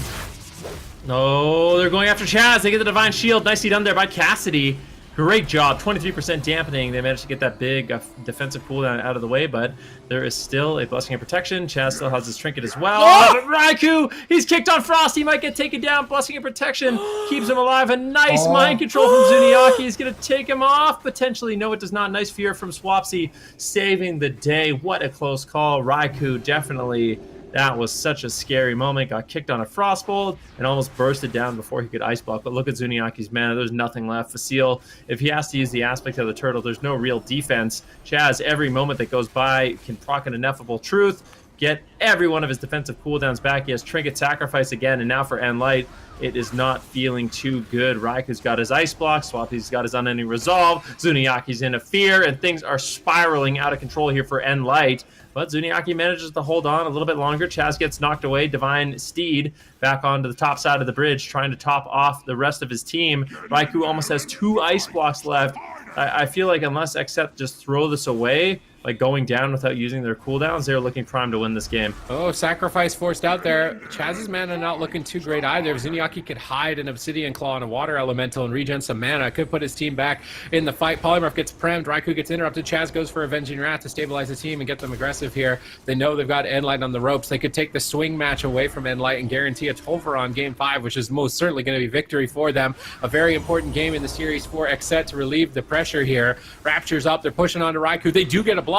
No, they're going after Chaz. They get the Divine Shield. Nicely done there by Cassidy. Great job, 23% dampening. They managed to get that big defensive cooldown out of the way, but there is still a Blessing of Protection. Chaz still has his trinket as well. Oh! But Raikou, he's kicked on Frost. He might get taken down. Blessing of Protection keeps him alive. A nice mind control from Zuniaki. He's going to take him off. Potentially, no, it does not. Nice fear from Swapsy, saving the day. What a close call. Raikou definitely... That was such a scary moment. Got kicked on a Frostbolt and almost bursted down before he could Ice Block. But look at Zuniaki's mana. There's nothing left. Facile, if he has to use the aspect of the turtle, there's no real defense. Chaz, every moment that goes by, can proc an Ineffable Truth, get every one of his defensive cooldowns back. He has Trinket Sacrifice again, and now for nLite, it is not feeling too good. Raiku's got his Ice Block, Swapsy's got his Unending Resolve, Zuniaki's in a fear, and things are spiraling out of control here for nLite. But Zuniaki manages to hold on a little bit longer. Chaz gets knocked away. Divine Steed back onto the top side of the bridge, trying to top off the rest of his team. Raikou almost has 2 Ice Blocks left. I feel like unless XSET just throw this away, like going down without using their cooldowns, they're looking primed to win this game. Oh, sacrifice forced out there. Chaz's mana not looking too great either. If Zuniaki could hide an Obsidian Claw and a Water Elemental and regen some mana, could put his team back in the fight. Polymorph gets premmed. Raikou gets interrupted. Chaz goes for Avenging Wrath to stabilize the team and get them aggressive here. They know they've got nLite on the ropes. They could take the swing match away from nLite and guarantee a Tolver on Game 5, which is most certainly going to be victory for them. A very important game in the series for XSET to relieve the pressure here. Rapture's up. They're pushing on to Raikou. They do get a block.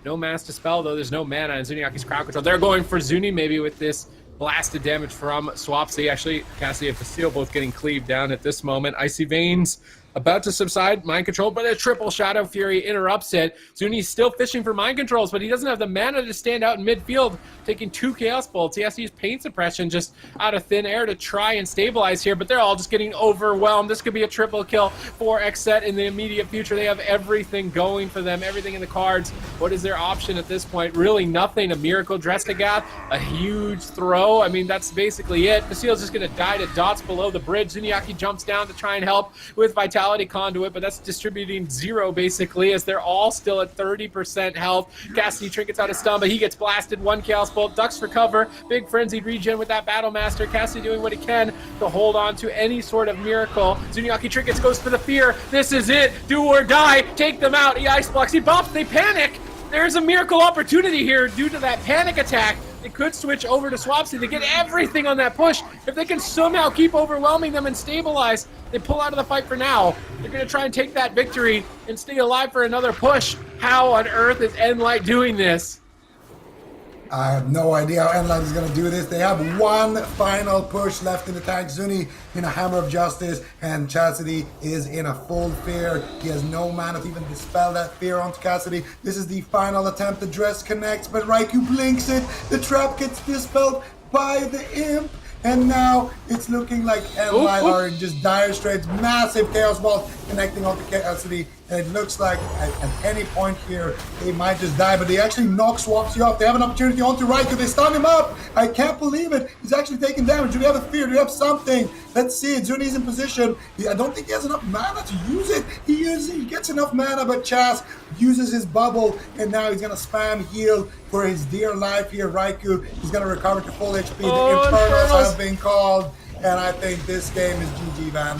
No Mass Dispel, though. There's no mana, and Zuniaki's crowd control. They're going for Zuni, maybe, with this blasted damage from Swapsy. Actually, Cassidy and Facile both getting cleaved down at this moment. Icy Veins about to subside, mind control, but a triple Shadow Fury interrupts it. Zuni's still fishing for mind controls, but he doesn't have the mana to stand out in midfield, taking 2 Chaos Bolts. He has to use Pain Suppression just out of thin air to try and stabilize here, but they're all just getting overwhelmed. This could be a triple kill for XSET in the immediate future. They have everything going for them, everything in the cards. What is their option at this point? Really nothing. A Miracle Dressagath, a huge throw. I mean, that's basically it. Facile's just going to die to dots below the bridge. Zuniaki jumps down to try and help with Vitality Conduit, but that's distributing 0 basically, as they're all still at 30% health. Cassidy trinkets out a stun, but he gets blasted. 1 Chaos Bolt, ducks for cover. Big frenzied regen with that Battle Master. Cassidy doing what he can to hold on to any sort of miracle. Zuniaki trinkets, goes for the fear. This is it. Do or die. Take them out. He ice blocks. He buffs. They panic. There's a miracle opportunity here due to that panic attack. They could switch over to Swapsy to get everything on that push. If they can somehow keep overwhelming them and stabilize, they pull out of the fight for now. They're going to try and take that victory and stay alive for another push. How on earth is nLite doing this? I have no idea how nLite is going to do this. They have one final push left in the tank. Zuni in a Hammer of Justice, and Cassidy is in a full fear. He has no mana to even dispel that fear onto Cassidy. This is the final attempt. The dress connects, but Raikou blinks it. The trap gets dispelled by the imp. And now it's looking like nLite are in just dire straits. Massive Chaos Ball connecting onto Cassidy. And it looks like at any point here, they might just die. But they actually knock Swapsy off. They have an opportunity onto Raikou. They stun him up. I can't believe it. He's actually taking damage. Do we have a fear? Do we have something? Let's see it. Zuni's in position. I don't think he has enough mana to use it. He gets enough mana, but Chaz uses his bubble. And now he's going to spam heal for his dear life here. Raikou is going to recover to full HP. The Infernals have been called. And I think this game is GG, Van.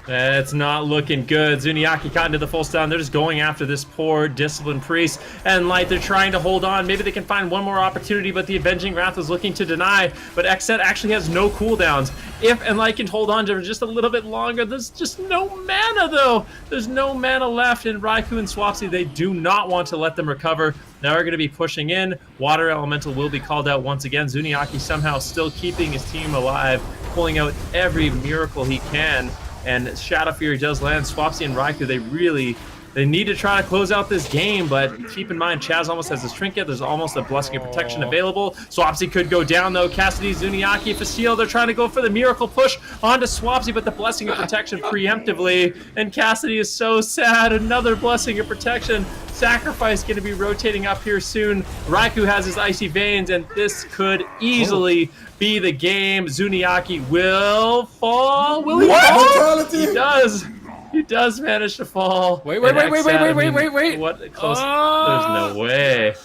It's not looking good. Zuniaki got into the full stun. They're just going after this poor Disciplined Priest. nLite, they're trying to hold on. Maybe they can find one more opportunity, but the Avenging Wrath is looking to deny. But XSET actually has no cooldowns. If nLite can hold on to just a little bit longer, there's just no mana, though. There's no mana left, and Raikou and Swapsy, they do not want to let them recover. They are going to be pushing in. Water Elemental will be called out once again. Zuniaki somehow still keeping his team alive, pulling out every miracle he can. And Shadow Fury does land. Swapsy and Raikou, they need to try to close out this game, but keep in mind, Chaz almost has his trinket. There's almost a Blessing of Protection available. Swapsy could go down, though. Cassidy, Zuniaki, Facile, they're trying to go for the miracle push onto Swapsy, but the Blessing of Protection preemptively. And Cassidy is so sad. Another Blessing of Protection. Sacrifice going to be rotating up here soon. Raikou has his Icy Veins, and this could easily be the game. Zuniaki will fall. Will he fall? He does. He does manage to fall. Wait. What? Close. There's no way.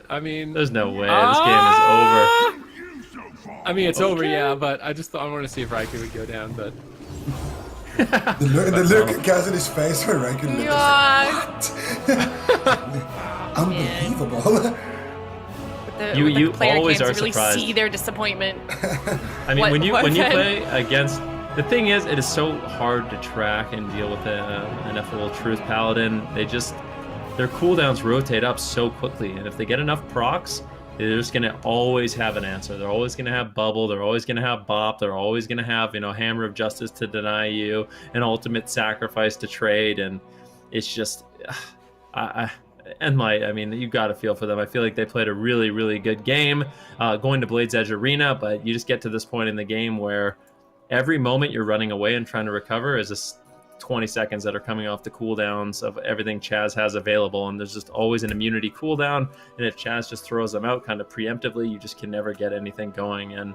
I mean, there's no way. This game is over. I mean, it's over, yeah, but I want to see if Raikou would go down, but... the look at Cassidy's face when Raikou what? Unbelievable. You always are really surprised. See their disappointment. I mean, when you play against, the thing is, it is so hard to track and deal with an Ineffable Truth Paladin. Their cooldowns rotate up so quickly, and if they get enough procs, they're just gonna always have an answer. They're always gonna have Bubble. They're always gonna have Bop. They're always gonna have Hammer of Justice to deny you, an Ultimate Sacrifice to trade, and it's just, nLite, I mean, you got to feel for them. I feel like they played a really, really good game going to Blade's Edge Arena, but you just get to this point in the game where every moment you're running away and trying to recover is just 20 seconds that are coming off the cooldowns of everything Chaz has available, and there's just always an immunity cooldown, and if Chaz just throws them out kind of preemptively, you just can never get anything going. And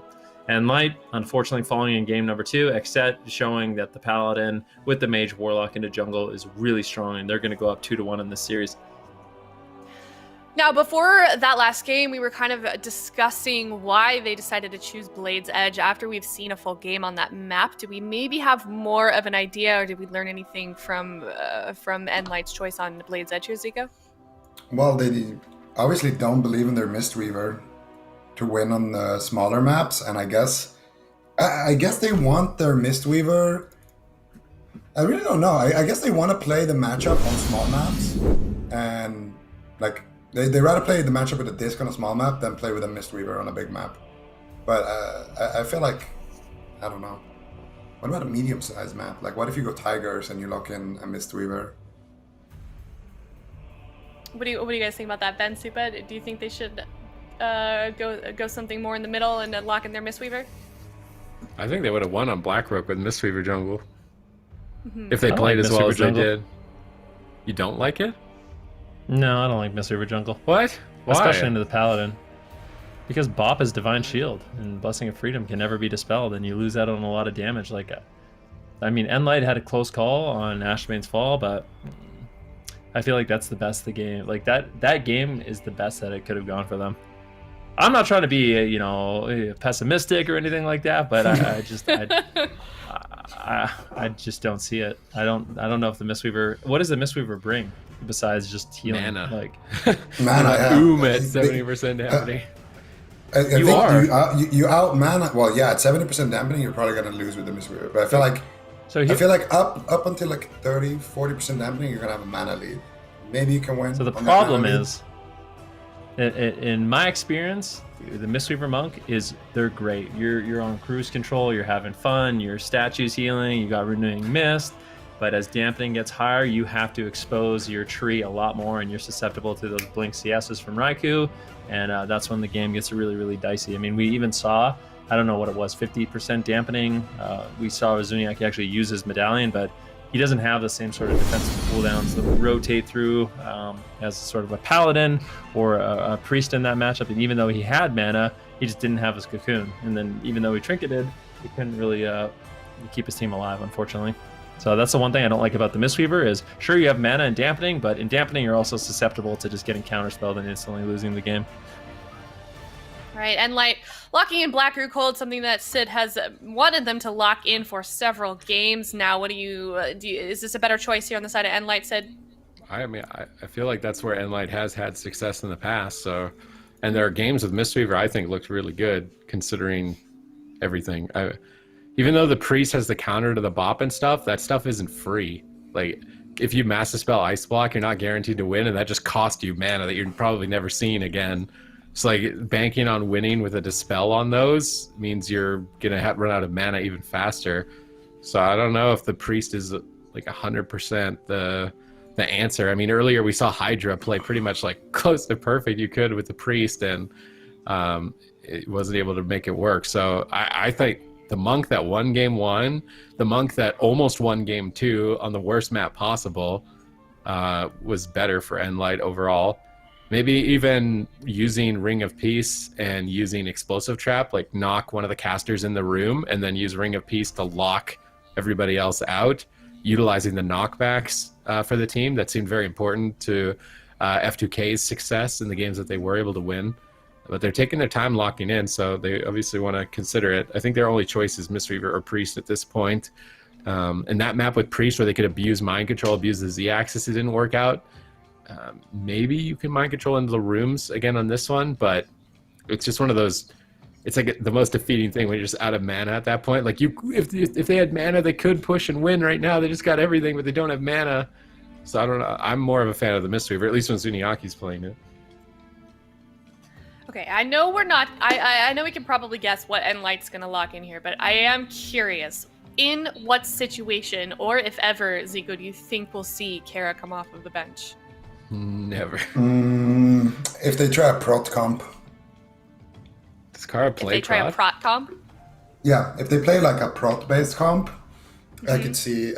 nLite, unfortunately, falling in game number 2. XSET showing that the Paladin with the Mage Warlock into jungle is really strong, and they're going to go up 2-1 in this series. Now, before that last game, we were kind of discussing why they decided to choose Blade's Edge after we've seen a full game on that map. Do we maybe have more of an idea, or did we learn anything from nLite's choice on Blade's Edge here, Zico? Well, they obviously don't believe in their Mistweaver to win on the smaller maps, and I guess they want their Mistweaver. I really don't know. I guess they want to play the matchup on small maps, and like. They rather play the matchup with a disc on a small map than play with a Mistweaver on a big map. But I feel like, I don't know. What about a medium-sized map? Like, what if you go Tigers and you lock in a Mistweaver? What do you guys think about that, Ben, Supa? Do you think they should go something more in the middle and lock in their Mistweaver? I think they would have won on Blackrook with Mistweaver jungle. If they played as well as they did. You don't like it? No, I don't like Mistweaver jungle. What? Why? Especially into the Paladin. Because Bop is Divine Shield, and Blessing of Freedom can never be dispelled, and you lose out on a lot of damage. Like, I mean, nLite had a close call on Ashbane's Fall, but I feel like that's the best the game. Like, that game is the best that it could have gone for them. I'm not trying to be, you know, pessimistic or anything like that, but I just don't see it. I don't know if the Mistweaver. What does the Mistweaver bring besides just healing? Mana. Like, Mana, yeah. Boom at 70% dampening. I think you out mana. Well, yeah, at 70% dampening, you're probably gonna lose with the Mistweaver. But I feel like up until like 30-40% dampening, you're gonna have a mana lead. Maybe you can win. So the problem is, in my experience, the Mistweaver Monk they're great. You're on cruise control, you're having fun, your statue's healing, you got Renewing Mist, but as dampening gets higher, you have to expose your tree a lot more, and you're susceptible to those blink CSs from Raikou, and that's when the game gets really, really dicey. I mean, we even saw, I don't know what it was, 50% dampening. We saw Zuniaki actually use his medallion, but he doesn't have the same sort of defensive cooldowns that would rotate through as sort of a paladin or a priest in that matchup. And even though he had mana, he just didn't have his cocoon. And then even though he trinketed, he couldn't really keep his team alive, unfortunately. So that's the one thing I don't like about the Mistweaver is, sure, you have mana and dampening, but in dampening, you're also susceptible to just getting counterspelled and instantly losing the game. Right, nLite locking in Black Root Cold, something that Sid has wanted them to lock in for several games now. What do you, is this a better choice here on the side of nLite, Sid? I mean, I feel like that's where nLite has had success in the past. So, and their games with Mistweaver, I think, looked really good considering everything. Even though the priest has the counter to the bop and stuff, that stuff isn't free. Like, if you Mass Dispel Ice Block, you're not guaranteed to win, and that just costs you mana that you're probably never seeing again. So, like, banking on winning with a Dispel on those means you're gonna run out of mana even faster. So I don't know if the priest is like 100% the answer. I mean, earlier we saw Hydra play pretty much like close to perfect you could with the priest, and it wasn't able to make it work. So I think the monk that won game 1, the monk that almost won game 2 on the worst map possible, was better for nLite overall. Maybe even using Ring of Peace and using Explosive Trap, like knock one of the casters in the room and then use Ring of Peace to lock everybody else out, utilizing the knockbacks for the team. That seemed very important to F2K's success in the games that they were able to win. But they're taking their time locking in, so they obviously want to consider it. I think their only choice is Mistweaver or Priest at this point. And that map with Priest where they could abuse Mind Control, abuse the Z-axis, it didn't work out. Maybe you can Mind Control into the rooms again on this one, but it's just one of those, it's like the most defeating thing when you're just out of mana at that point. Like, if they had mana, they could push and win right now. They just got everything, but they don't have mana. So I don't know. I'm more of a fan of the Mistweaver, at least when Zuniaki's playing it. Okay, I know we're not, I know we can probably guess what nLite's gonna lock in here, but I am curious, in what situation, or if ever, Zico, do you think we'll see Kara come off of the bench? Never. If they try a prot comp. Does Kara play if they try a prot comp? Yeah, if they play like a prot-based comp, I could see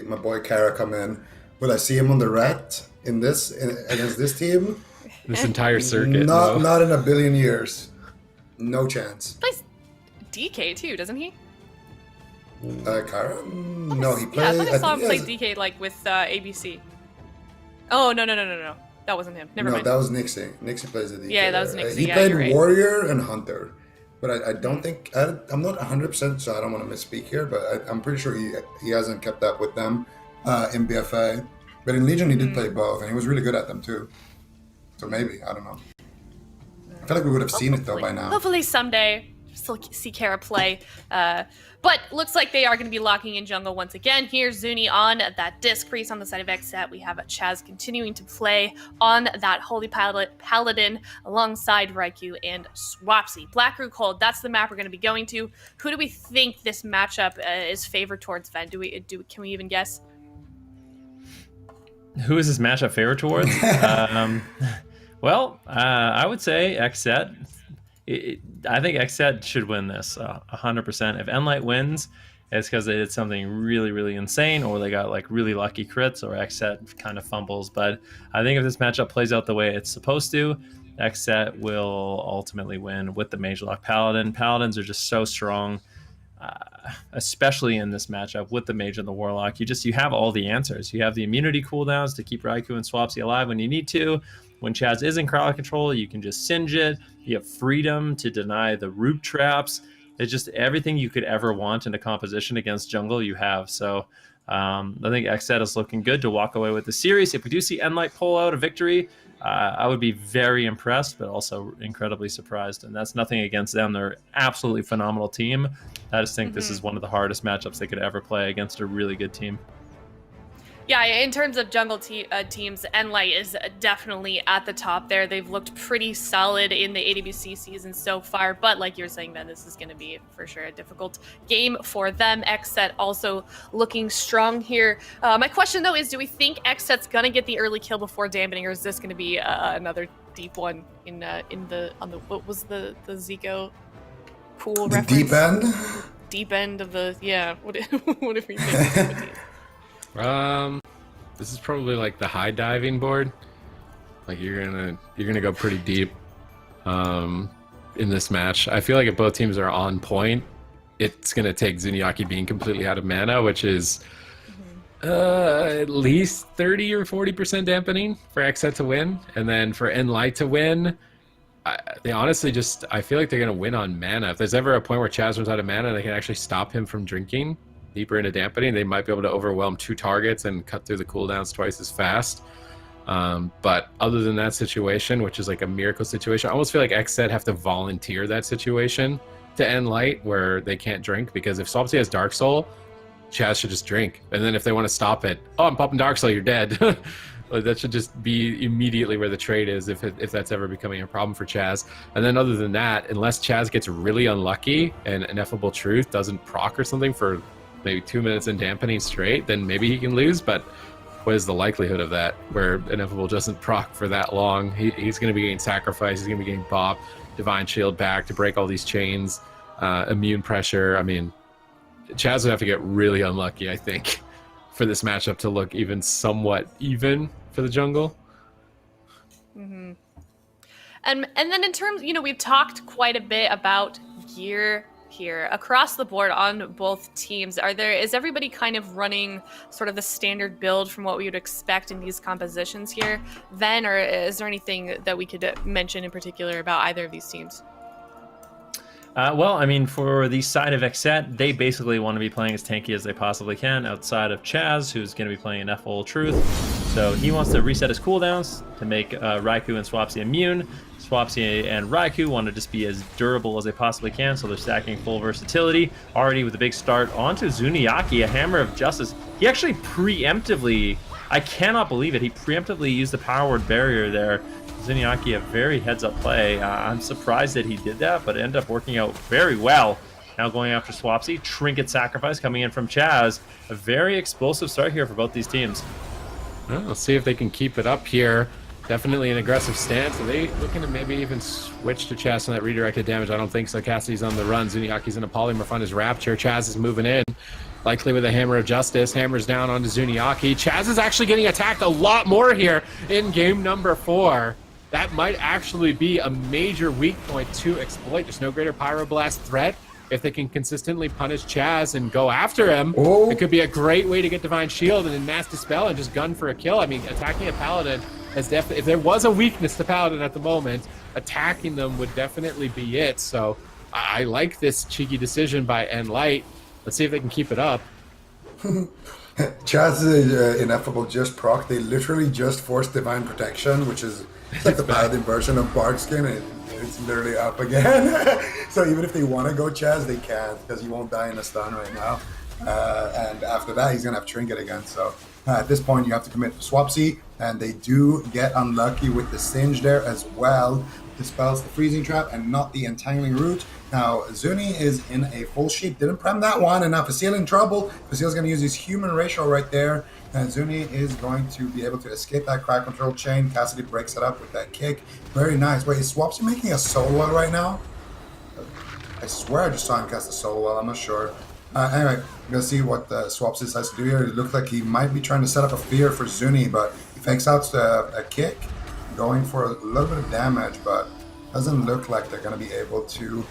my boy Kara come in. Will I see him on the ret against this team? This entire circuit? Not in a billion years. No chance. He plays DK too, doesn't he? Kara? No, he plays. Yeah, I thought I saw him play DK like with AWC. Oh, no. That wasn't him. Never mind. No, that was Nixie. Nixie plays the DK. Yeah, that was Nixie. He Yeah, played you're right. Warrior and Hunter. But I don't think... I'm not 100%, so I don't want to misspeak here, but I'm pretty sure he hasn't kept up with them in BFA. But in Legion, he did play both, and he was really good at them, too. So maybe. I don't know. I feel like we would have seen it, though, by now. Hopefully someday. Still see Kara play. But looks like they are going to be locking in jungle once again. Here's Zuni on that disc priest on the side of XSET. We have Chaz continuing to play on that Holy Paladin alongside Raikou and Swapsy. Black Root Cold, that's the map we're going to be going to. Who do we think this matchup is favored towards, Ven? Can we even guess? Who is this matchup favored towards? Well, I would say XSET. I think XSET should win this 100%. If nLite wins it's because they did something really, really insane, or they got like really lucky crits, or XSET kind of fumbles. But I think if this matchup plays out the way it's supposed to, XSET will ultimately win with the Mage Lock Paladin. Paladins are just so strong, especially in this matchup with the Mage and the Warlock. You have all the answers. You have the immunity cooldowns to keep Raikou and Swapsy alive when you need to. When Chaz is in crowd control, you can just singe it. You have freedom to deny the root traps. It's just everything you could ever want in a composition against jungle you have. So I think XSET is looking good to walk away with the series. If we do see nLite pull out a victory, I would be very impressed, but also incredibly surprised. And that's nothing against them. They're an absolutely phenomenal team. I just think this is one of the hardest matchups they could ever play against a really good team. Yeah, in terms of jungle teams, nLite is definitely at the top there. They've looked pretty solid in the AWC season so far, but like you're saying, Ben, this is going to be for sure a difficult game for them. XSET also looking strong here. My question though is, do we think XSET's going to get the early kill before dampening, or is this going to be another deep one on the what was the Zico pool The reference? deep end? Deep end of the what if we think? This is probably like the high diving board. Like you're gonna go pretty deep in this match. I feel like if both teams are on point, it's gonna take Zuniaki being completely out of mana, which is at least 30 or 40% dampening for XSET to win, and then for nLite to win, they honestly I feel like they're gonna win on mana. If there's ever a point where Chaz runs out of mana, they can actually stop him from drinking deeper into dampening. They might be able to overwhelm 2 targets and cut through the cooldowns twice as fast. But other than that situation, which is like a miracle situation, I almost feel like XSET have to volunteer that situation to nLite where they can't drink, because if Swapsy has Dark Soul, Chaz should just drink. And then if they want to stop it, oh, I'm popping Dark Soul, you're dead. Like, that should just be immediately where the trade is if that's ever becoming a problem for Chaz. And then other than that, unless Chaz gets really unlucky and Ineffable Truth doesn't proc or something for maybe 2 minutes in dampening straight, then maybe he can lose. But what is the likelihood of that, where Ineffable doesn't proc for that long? He's going to be getting sacrificed, he's going to be getting bopped, Divine Shield back to break all these chains, immune pressure. I mean, Chaz would have to get really unlucky, I think, for this matchup to look even somewhat even for the jungle. Mm-hmm. And then in terms, we've talked quite a bit about gear here across the board on both teams. Is everybody kind of running sort of the standard build from what we would expect in these compositions here, then, or is there anything that we could mention in particular about either of these teams? Well, I mean, for the side of XSET, they basically want to be playing as tanky as they possibly can outside of Chaz, who's going to be playing Ineffable Truth. So he wants to reset his cooldowns to make Raikou and Swapsy immune. Swapsy and Raikou want to just be as durable as they possibly can, so they're stacking full versatility. Already with a big start onto Zuniaki, a Hammer of Justice. He actually preemptively, I cannot believe it, he preemptively used the Power Word Barrier there. Zuniaki, a very heads-up play. I'm surprised that he did that, but it ended up working out very well. Now going after Swapsy, Trinket Sacrifice coming in from Chaz. A very explosive start here for both these teams. Well, let's see if they can keep it up here. Definitely an aggressive stance. Are they looking to maybe even switch to Chaz on that redirected damage? I don't think so. Cassidy's on the run. Zuniaki's in a polymorph on his Rapture. Chaz is moving in, likely with a Hammer of Justice. Hammers down onto Zuniaki. Chaz is actually getting attacked a lot more here in game number 4. That might actually be a major weak point to exploit. There's no greater Pyroblast threat. If they can consistently punish Chaz and go after him, it could be a great way to get Divine Shield and then Mass Dispel and just gun for a kill. I mean, attacking a Paladin has definitely, if there was a weakness to Paladin at the moment, attacking them would definitely be it. So I like this cheeky decision by nLite. Let's see if they can keep it up. Chaz's Ineffable just proc. They literally just forced Divine Protection, which is like the Paladin version of Barkskin. It's literally up again. So even if they want to go Chaz, they can't, because he won't die in a stun right now. And after that, he's going to have Trinket again. So at this point, you have to commit to Swapsy, and they do get unlucky with the Singe there as well. Dispels the Freezing Trap and not the Entangling Root. Now, Zuni is in a full sheep. Didn't prem that one, and now Facile in trouble. Facile's going to use his human ratio right there. And Zuni is going to be able to escape that crowd control chain. Cassidy breaks it up with that kick. Very nice. Wait, is Swapsy making a solo well right now? I swear I just saw him cast a solo well. I'm not sure. Anyway, I'm gonna see what Swapsy decides to do here. It looks like he might be trying to set up a fear for Zuni, but he fakes out a kick, going for a little bit of damage, but doesn't look like they're gonna be able to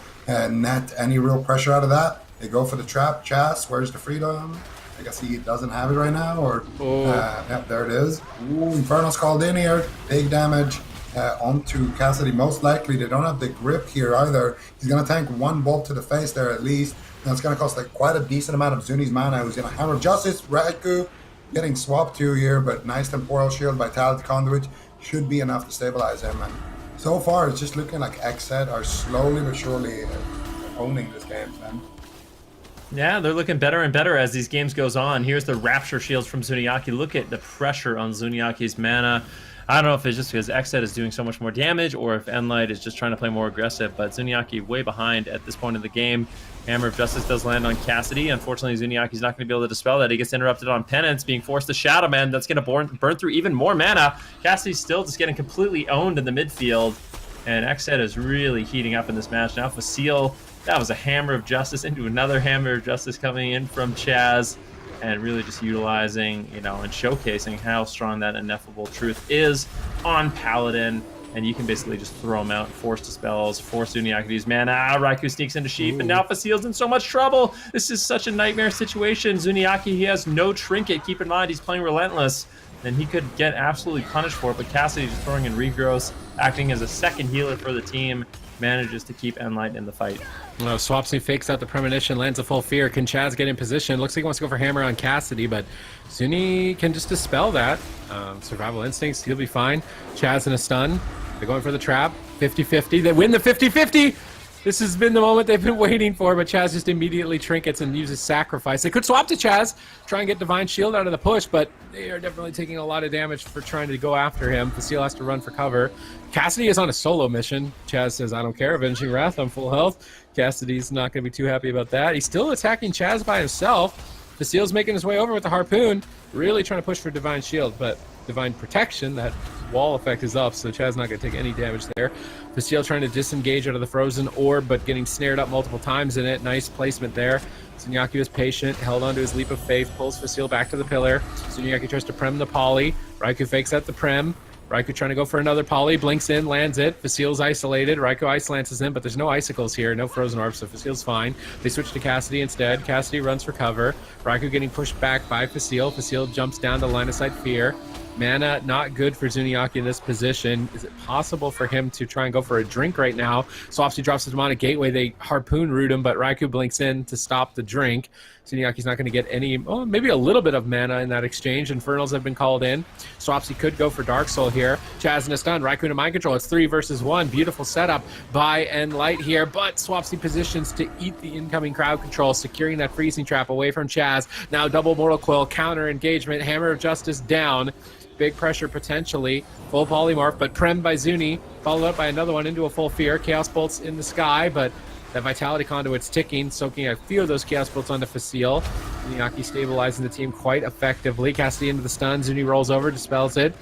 net any real pressure out of that. They go for the trap. Chas, where's the freedom? I guess he doesn't have it right now, or yeah, there it is. Ooh, Infernal's called in here. Big damage onto Cassidy. Most likely they don't have the grip here either. He's gonna tank one bolt to the face there at least. That's gonna cost like quite a decent amount of Zuni's mana. Who's gonna Hammer of Justice. Raikou getting swapped to here, but nice temporal shield, Vitality Conduit should be enough to stabilize him. And so far, it's just looking like XSET are slowly but surely owning this game, man. Yeah, they're looking better and better as these games goes on. Here's the Rapture Shields from Zuniaki. Look at the pressure on Zuniaki's mana. I don't know if it's just because XSET is doing so much more damage or if nLite is just trying to play more aggressive, but Zuniaki way behind at this point in the game. Hammer of Justice does land on Cassidy. Unfortunately, Zuniaki's not going to be able to dispel that. He gets interrupted on Penance, being forced to Shadow Man. That's going to burn through even more mana. Cassidy's still just getting completely owned in the midfield, and XSET is really heating up in this match. Now Facile, that was a Hammer of Justice into another Hammer of Justice coming in from Chaz, and really just utilizing, and showcasing how strong that Ineffable Truth is on Paladin. And you can basically just throw him out, force dispels, force Zuniaki to use mana. Raikou sneaks into Sheep, and now Facile's in so much trouble. This is such a nightmare situation. Zuniaki, he has no trinket. Keep in mind, he's playing Relentless, and he could get absolutely punished for it. But Cassidy just throwing in Regross, acting as a second healer for the team, manages to keep nLite in the fight. Well, Swapsy fakes out the premonition, lands a full fear. Can Chaz get in position? Looks like he wants to go for Hammer on Cassidy, but Zuni can just dispel that. Survival instincts, he'll be fine. Chaz in a stun. They're going for the trap. 50-50. They win the 50-50! This has been the moment they've been waiting for, but Chaz just immediately trinkets and uses Sacrifice. They could swap to Chaz, try and get Divine Shield out of the push, but they are definitely taking a lot of damage for trying to go after him. Facile has to run for cover. Cassidy is on a solo mission. Chaz says, I don't care, Avenging Wrath, I'm full health. Cassidy's not going to be too happy about that. He's still attacking Chaz by himself. Facile's making his way over with the Harpoon, really trying to push for Divine Shield, but Divine Protection, that wall effect is up, so Chaz not going to take any damage there. Facile trying to disengage out of the Frozen Orb, but getting snared up multiple times in it. Nice placement there. Zuniaki was patient, held onto his Leap of Faith, pulls Facile back to the pillar. Zuniaki tries to prem the poly. Raikou fakes out the prem. Raikou trying to go for another poly, blinks in, lands it. Facile's isolated. Raikou ice lances in, but there's no icicles here, no Frozen Orbs, so Facile's fine. They switch to Cassidy instead. Cassidy runs for cover. Raikou getting pushed back by Facile. Facile jumps down to line of sight fear. Mana not good for Zuniaki in this position. Is it possible for him to try and go for a drink right now? Swapsy drops his demonic gateway. They harpoon root him, but Raikou blinks in to stop the drink. Zuniaki's not going to get any, maybe a little bit of mana in that exchange. Infernals have been called in. Swapsy could go for Dark Soul here. Chaz in a stun. Raikou to Mind Control. It's 3 versus 1. Beautiful setup by nLite here, but Swapsy positions to eat the incoming crowd control, securing that freezing trap away from Chaz. Now double Mortal Coil, counter engagement. Hammer of Justice down. Big pressure potentially. Full polymorph, but prem by Zuni. Followed up by another one into a full fear. Chaos Bolts in the sky, but that Vitality Conduit's ticking, soaking a few of those Chaos Bolts onto Facile. Zuniaki stabilizing the team quite effectively. Cassidy into the stun. Zuni rolls over, dispels it.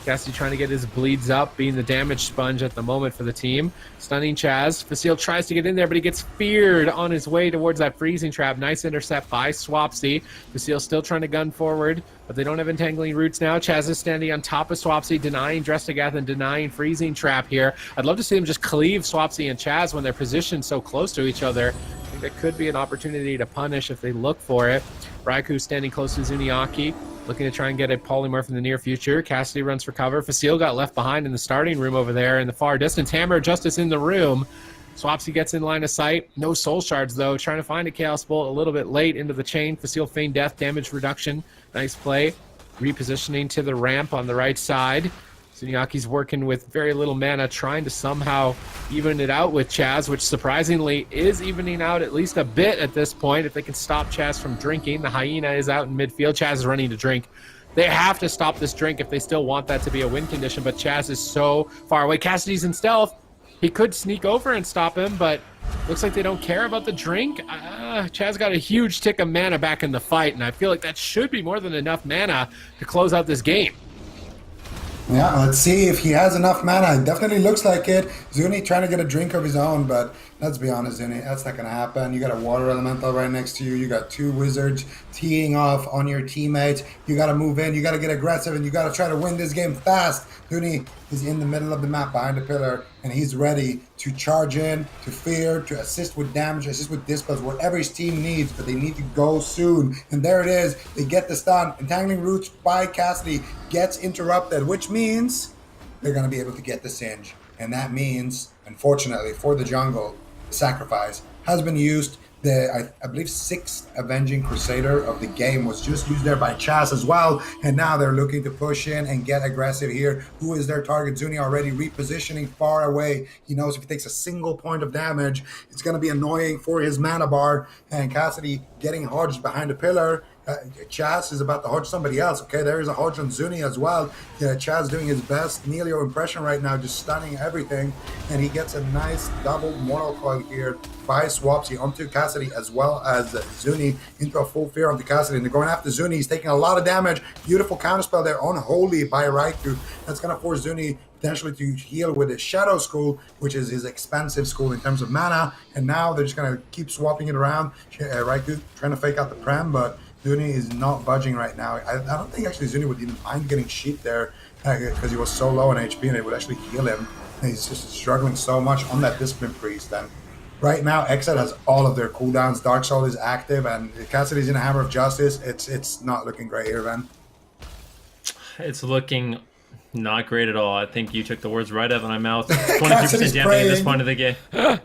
Cassidy trying to get his bleeds up, being the damage sponge at the moment for the team. Stunning Chaz. Facile tries to get in there, but he gets feared on his way towards that freezing trap. Nice intercept by Swapsy. Facile still trying to gun forward, but they don't have entangling roots now. Chaz is standing on top of Swapsy, denying Drestagath and denying freezing trap here. I'd love to see them just cleave Swapsy and Chaz when they're positioned so close to each other. I think that could be an opportunity to punish if they look for it. Raikou standing close to Zuniaki, looking to try and get a polymorph in the near future. Cassidy runs for cover. Facile got left behind in the starting room over there in the far distance. Hammer Justice in the room. Swapsy gets in line of sight. No soul shards, though. Trying to find a Chaos Bolt a little bit late into the chain. Facile feigned death, damage reduction. Nice play. Repositioning to the ramp on the right side. Zuniaki's working with very little mana, trying to somehow even it out with Chaz, which surprisingly is evening out at least a bit at this point. If they can stop Chaz from drinking, the Hyena is out in midfield. Chaz is running to drink. They have to stop this drink if they still want that to be a win condition, but Chaz is so far away. Cassidy's in stealth. He could sneak over and stop him, but looks like they don't care about the drink. Chaz got a huge tick of mana back in the fight, and I feel like that should be more than enough mana to close out this game. Yeah, let's see if he has enough mana. It definitely looks like it. Zuni trying to get a drink of his own, but let's be honest, Zuni, that's not going to happen. You got a water elemental right next to you. You got 2 wizards teeing off on your teammates. You got to move in. You got to get aggressive, and you got to try to win this game fast. Zuni is in the middle of the map behind the pillar, and he's ready to charge in, to fear, to assist with damage, assist with dispels, whatever his team needs, but they need to go soon. And there it is. They get the stun. Entangling Roots by Cassidy gets interrupted, which means they're going to be able to get the Singe. And that means, unfortunately, for the jungle, the sacrifice has been used. I believe 6th Avenging Crusader of the game was just used there by Chaz as well. And now they're looking to push in and get aggressive here. Who is their target? Zuni already repositioning far away. He knows if he takes a single point of damage, it's going to be annoying for his mana bar. And Cassidy getting hodged behind the pillar. Chaz is about to hodge somebody else. Okay, there is a hodge on Zuni as well. Chaz doing his best Neelio impression right now, just stunning everything. And he gets a nice double Mortal Coil here by Swapsy onto Cassidy as well as Zuni into a full fear onto Cassidy. And they're going after Zuni. He's taking a lot of damage. Beautiful counterspell there on Holy by Raikou. That's going to force Zuni potentially to heal with his Shadow School, which is his expensive school in terms of mana. And now they're just going to keep swapping it around. Raikou trying to fake out the Prem, but Zuni is not budging right now. I don't think actually Zuni would even mind getting sheep there because he was so low on HP and it would actually heal him. And he's just struggling so much on that Discipline Priest. And right now, XSET has all of their cooldowns. Dark Soul is active and Cassidy's in a Hammer of Justice. It's not looking great here, Ben. It's looking not great at all. I think you took the words right out of my mouth. 22% damage at this point of the game.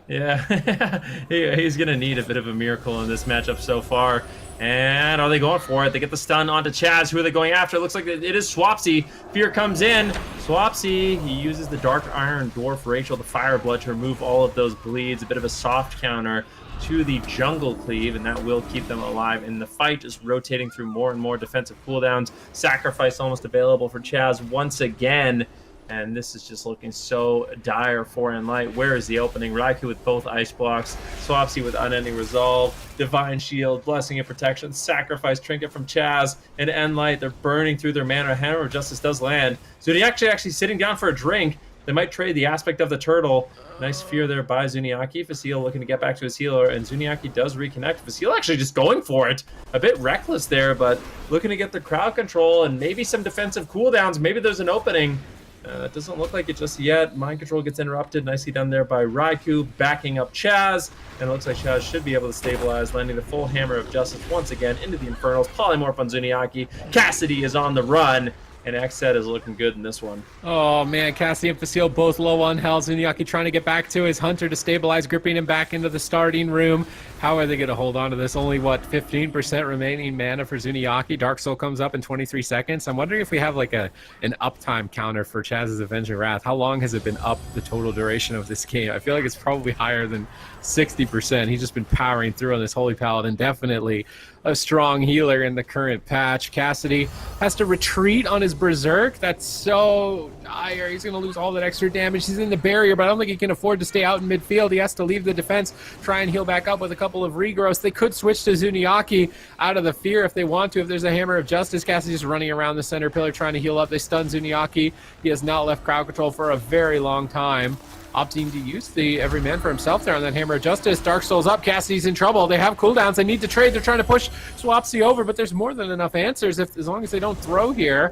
Yeah, he's going to need a bit of a miracle in this matchup so far. And are they going for it? They get the stun onto Chaz. Who are they going after? It looks like it is Swapsy. Fear comes in. Swapsy, he uses the Dark Iron Dwarf Rachel, the Fire Blood, to remove all of those bleeds. A bit of a soft counter to the Jungle Cleave, and that will keep them alive in the fight, just rotating through more and more defensive cooldowns. Sacrifice almost available for Chaz once again. And this is just looking so dire for nLite. Where is the opening? Raikou with both ice blocks. Swapsy with unending resolve. Divine Shield, Blessing and Protection. Sacrifice Trinket from Chaz. And nLite, they're burning through their mana. Hammer of Justice does land. Zuni actually sitting down for a drink. They might trade the aspect of the turtle. Nice fear there by Zuniaki. Facile looking to get back to his healer, and Zuniaki does reconnect. Facile actually just going for it. A bit reckless there, but looking to get the crowd control and maybe some defensive cooldowns. Maybe there's an opening. It doesn't look like it just yet. Mind control gets interrupted. Nicely done there by Raikou, backing up Chaz. And it looks like Chaz should be able to stabilize, landing the full Hammer of Justice once again into the Infernals. Polymorph on Zuniaki. Cassidy is on the run. And XSET is looking good in this one. Oh man, Cassidy and Facile both low on health. Zuniaki trying to get back to his Hunter to stabilize, gripping him back into the starting room. How are they going to hold on to this? Only, what, 15% remaining mana for Zuniaki. Dark Soul comes up in 23 seconds. I'm wondering if we have like an uptime counter for Chaz's Avenging Wrath. How long has it been up the total duration of this game? I feel like it's probably higher than 60%. He's just been powering through on this Holy Paladin. Definitely a strong healer in the current patch. Cassidy has to retreat on his Berserk. That's so dire. He's going to lose all that extra damage. He's in the barrier, but I don't think he can afford to stay out in midfield. He has to leave the defense, try and heal back up with a couple of regrowths. They could switch to Zuniaki out of the fear if they want to. If there's a Hammer of Justice, Cassidy's running around the center pillar trying to heal up. They stun Zuniaki. He has not left crowd control for a very long time. Opting to use the every man for himself there on that Hammer of Justice. Dark Soul's up. Cassidy's in trouble. They have cooldowns. They need to trade. They're trying to push Swapsy over, but there's more than enough answers as long as they don't throw here.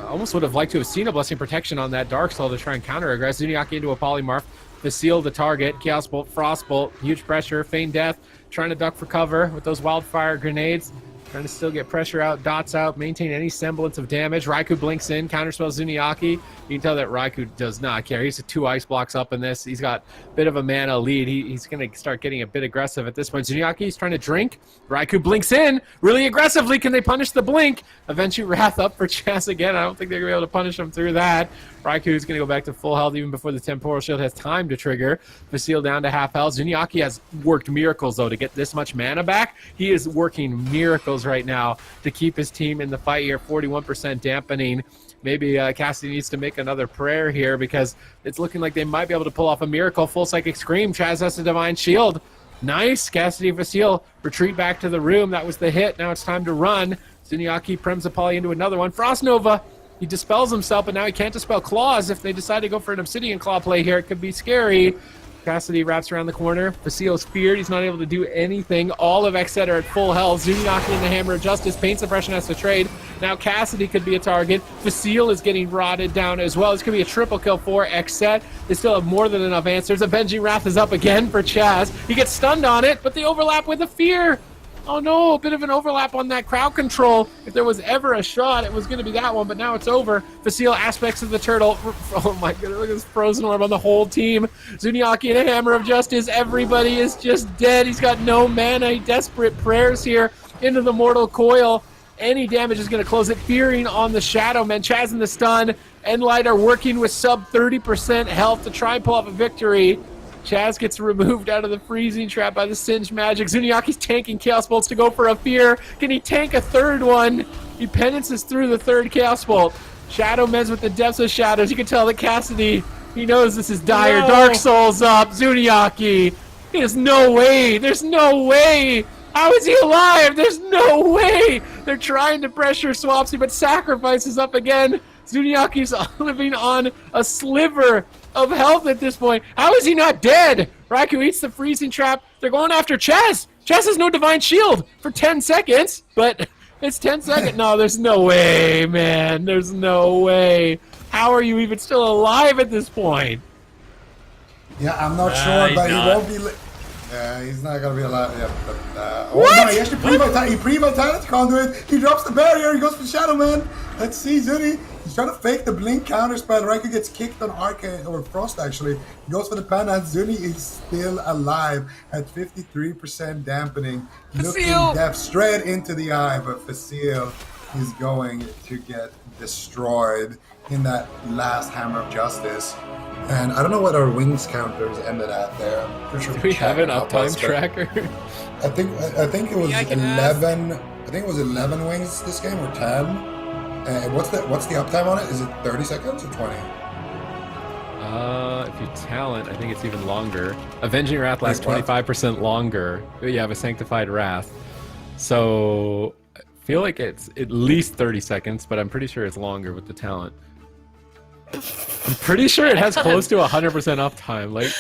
Almost would have liked to have seen a Blessing Protection on that Dark Soul to try and counter-aggress. Zuniaki into a Polymorph. Facile the target. Chaos Bolt, Frost Bolt. Huge pressure. Feign Death. Trying to duck for cover with those Wildfire Grenades. Trying to still get pressure out, dots out, maintain any semblance of damage. Raikou blinks in, counterspells Zuniaki. You can tell that Raikou does not care. He's 2 ice blocks up in this. He's got a bit of a mana lead. He's going to start getting a bit aggressive at this point. Zuniaki's trying to drink. Raikou blinks in really aggressively. Can they punish the blink? Eventually Wrath up for Chaz again. I don't think they're going to be able to punish him through that. Raikou's going to go back to full health even before the Temporal Shield has time to trigger. Facile down to half health. Zuniaki has worked miracles, though, to get this much mana back. He is working miracles right now to keep his team in the fight here. 41% dampening. Maybe Cassidy needs to make another prayer here because it's looking like they might be able to pull off a miracle. Full Psychic Scream. Chaz has a Divine Shield. Nice. Cassidy and Facile retreat back to the room. That was the hit. Now it's time to run. Zuniaki prems a poly into another one. Frost Nova. He dispels himself, but now he can't dispel claws. If they decide to go for an Obsidian Claw play here, it could be scary. Cassidy wraps around the corner. Facil's feared. He's not able to do anything. All of XSET are at full health. Zuniaki and the Hammer of Justice. Pain Suppression has to trade. Now Cassidy could be a target. Facil is getting rotted down as well. This could be a triple kill for XSET. They still have more than enough answers. Avenging Wrath is up again for Chaz. He gets stunned on it, but they overlap with a fear. Oh no, a bit of an overlap on that crowd control. If there was ever a shot, it was going to be that one, but now it's over. Facile aspects of the turtle. Oh my goodness, look at this frozen orb on the whole team. Zuniaki and a Hammer of Justice. Everybody is just dead. He's got no mana. Desperate prayers here into the Mortal Coil. Any damage is going to close it. Fearing on the Shadow Men. Chaz in the stun. nLite are working with sub 30% health to try and pull off a victory. Chaz gets removed out of the freezing trap by the Singed Magic. Zuniaki's tanking Chaos Bolts to go for a fear. Can he tank a third one? He penances through the third Chaos Bolt. Shadow Men's with the Depths of Shadows. You can tell that Cassidy, he knows this is dire. No. Dark Souls up. Zuniaki. There's no way. There's no way. How is he alive? There's no way. They're trying to pressure Swapsy, but sacrifices up again. Zuniaki's living on a sliver of health at this point. How is he not dead? Raikou eats the freezing trap. They're going after Chaz. Chaz has no divine shield for 10 seconds, but it's 10 seconds. No, there's no way, man. There's no way. How are you even still alive at this point? Yeah, I'm not sure, but not. he won't be. He's not gonna be alive. Yeah, but, What? Oh no, he actually pre-vitality conduit. He drops the barrier. He goes for Shadow Man. Let's see, Zuni. He's trying to fake the blink counter spell. Raikou gets kicked on Arcane or Frost actually. He goes for the Panda. Zuni is still alive at 53% dampening. Looking death straight into the eye, but Facile is going to get destroyed in that last Hammer of Justice. And I don't know what our wings counters ended at there. I'm pretty sure Do we have an help uptime us, but tracker? I think it was Yeah, I can 11. I think it was 11 wings this game or 10. What's the uptime on it? Is it 30 seconds or 20? If you talent, I think it's even longer. Avenging Wrath lasts Wait, what? 25% longer. You have a Sanctified Wrath. So I feel like it's at least 30 seconds, but I'm pretty sure it's longer with the talent. I'm pretty sure it has close to 100% uptime. Like,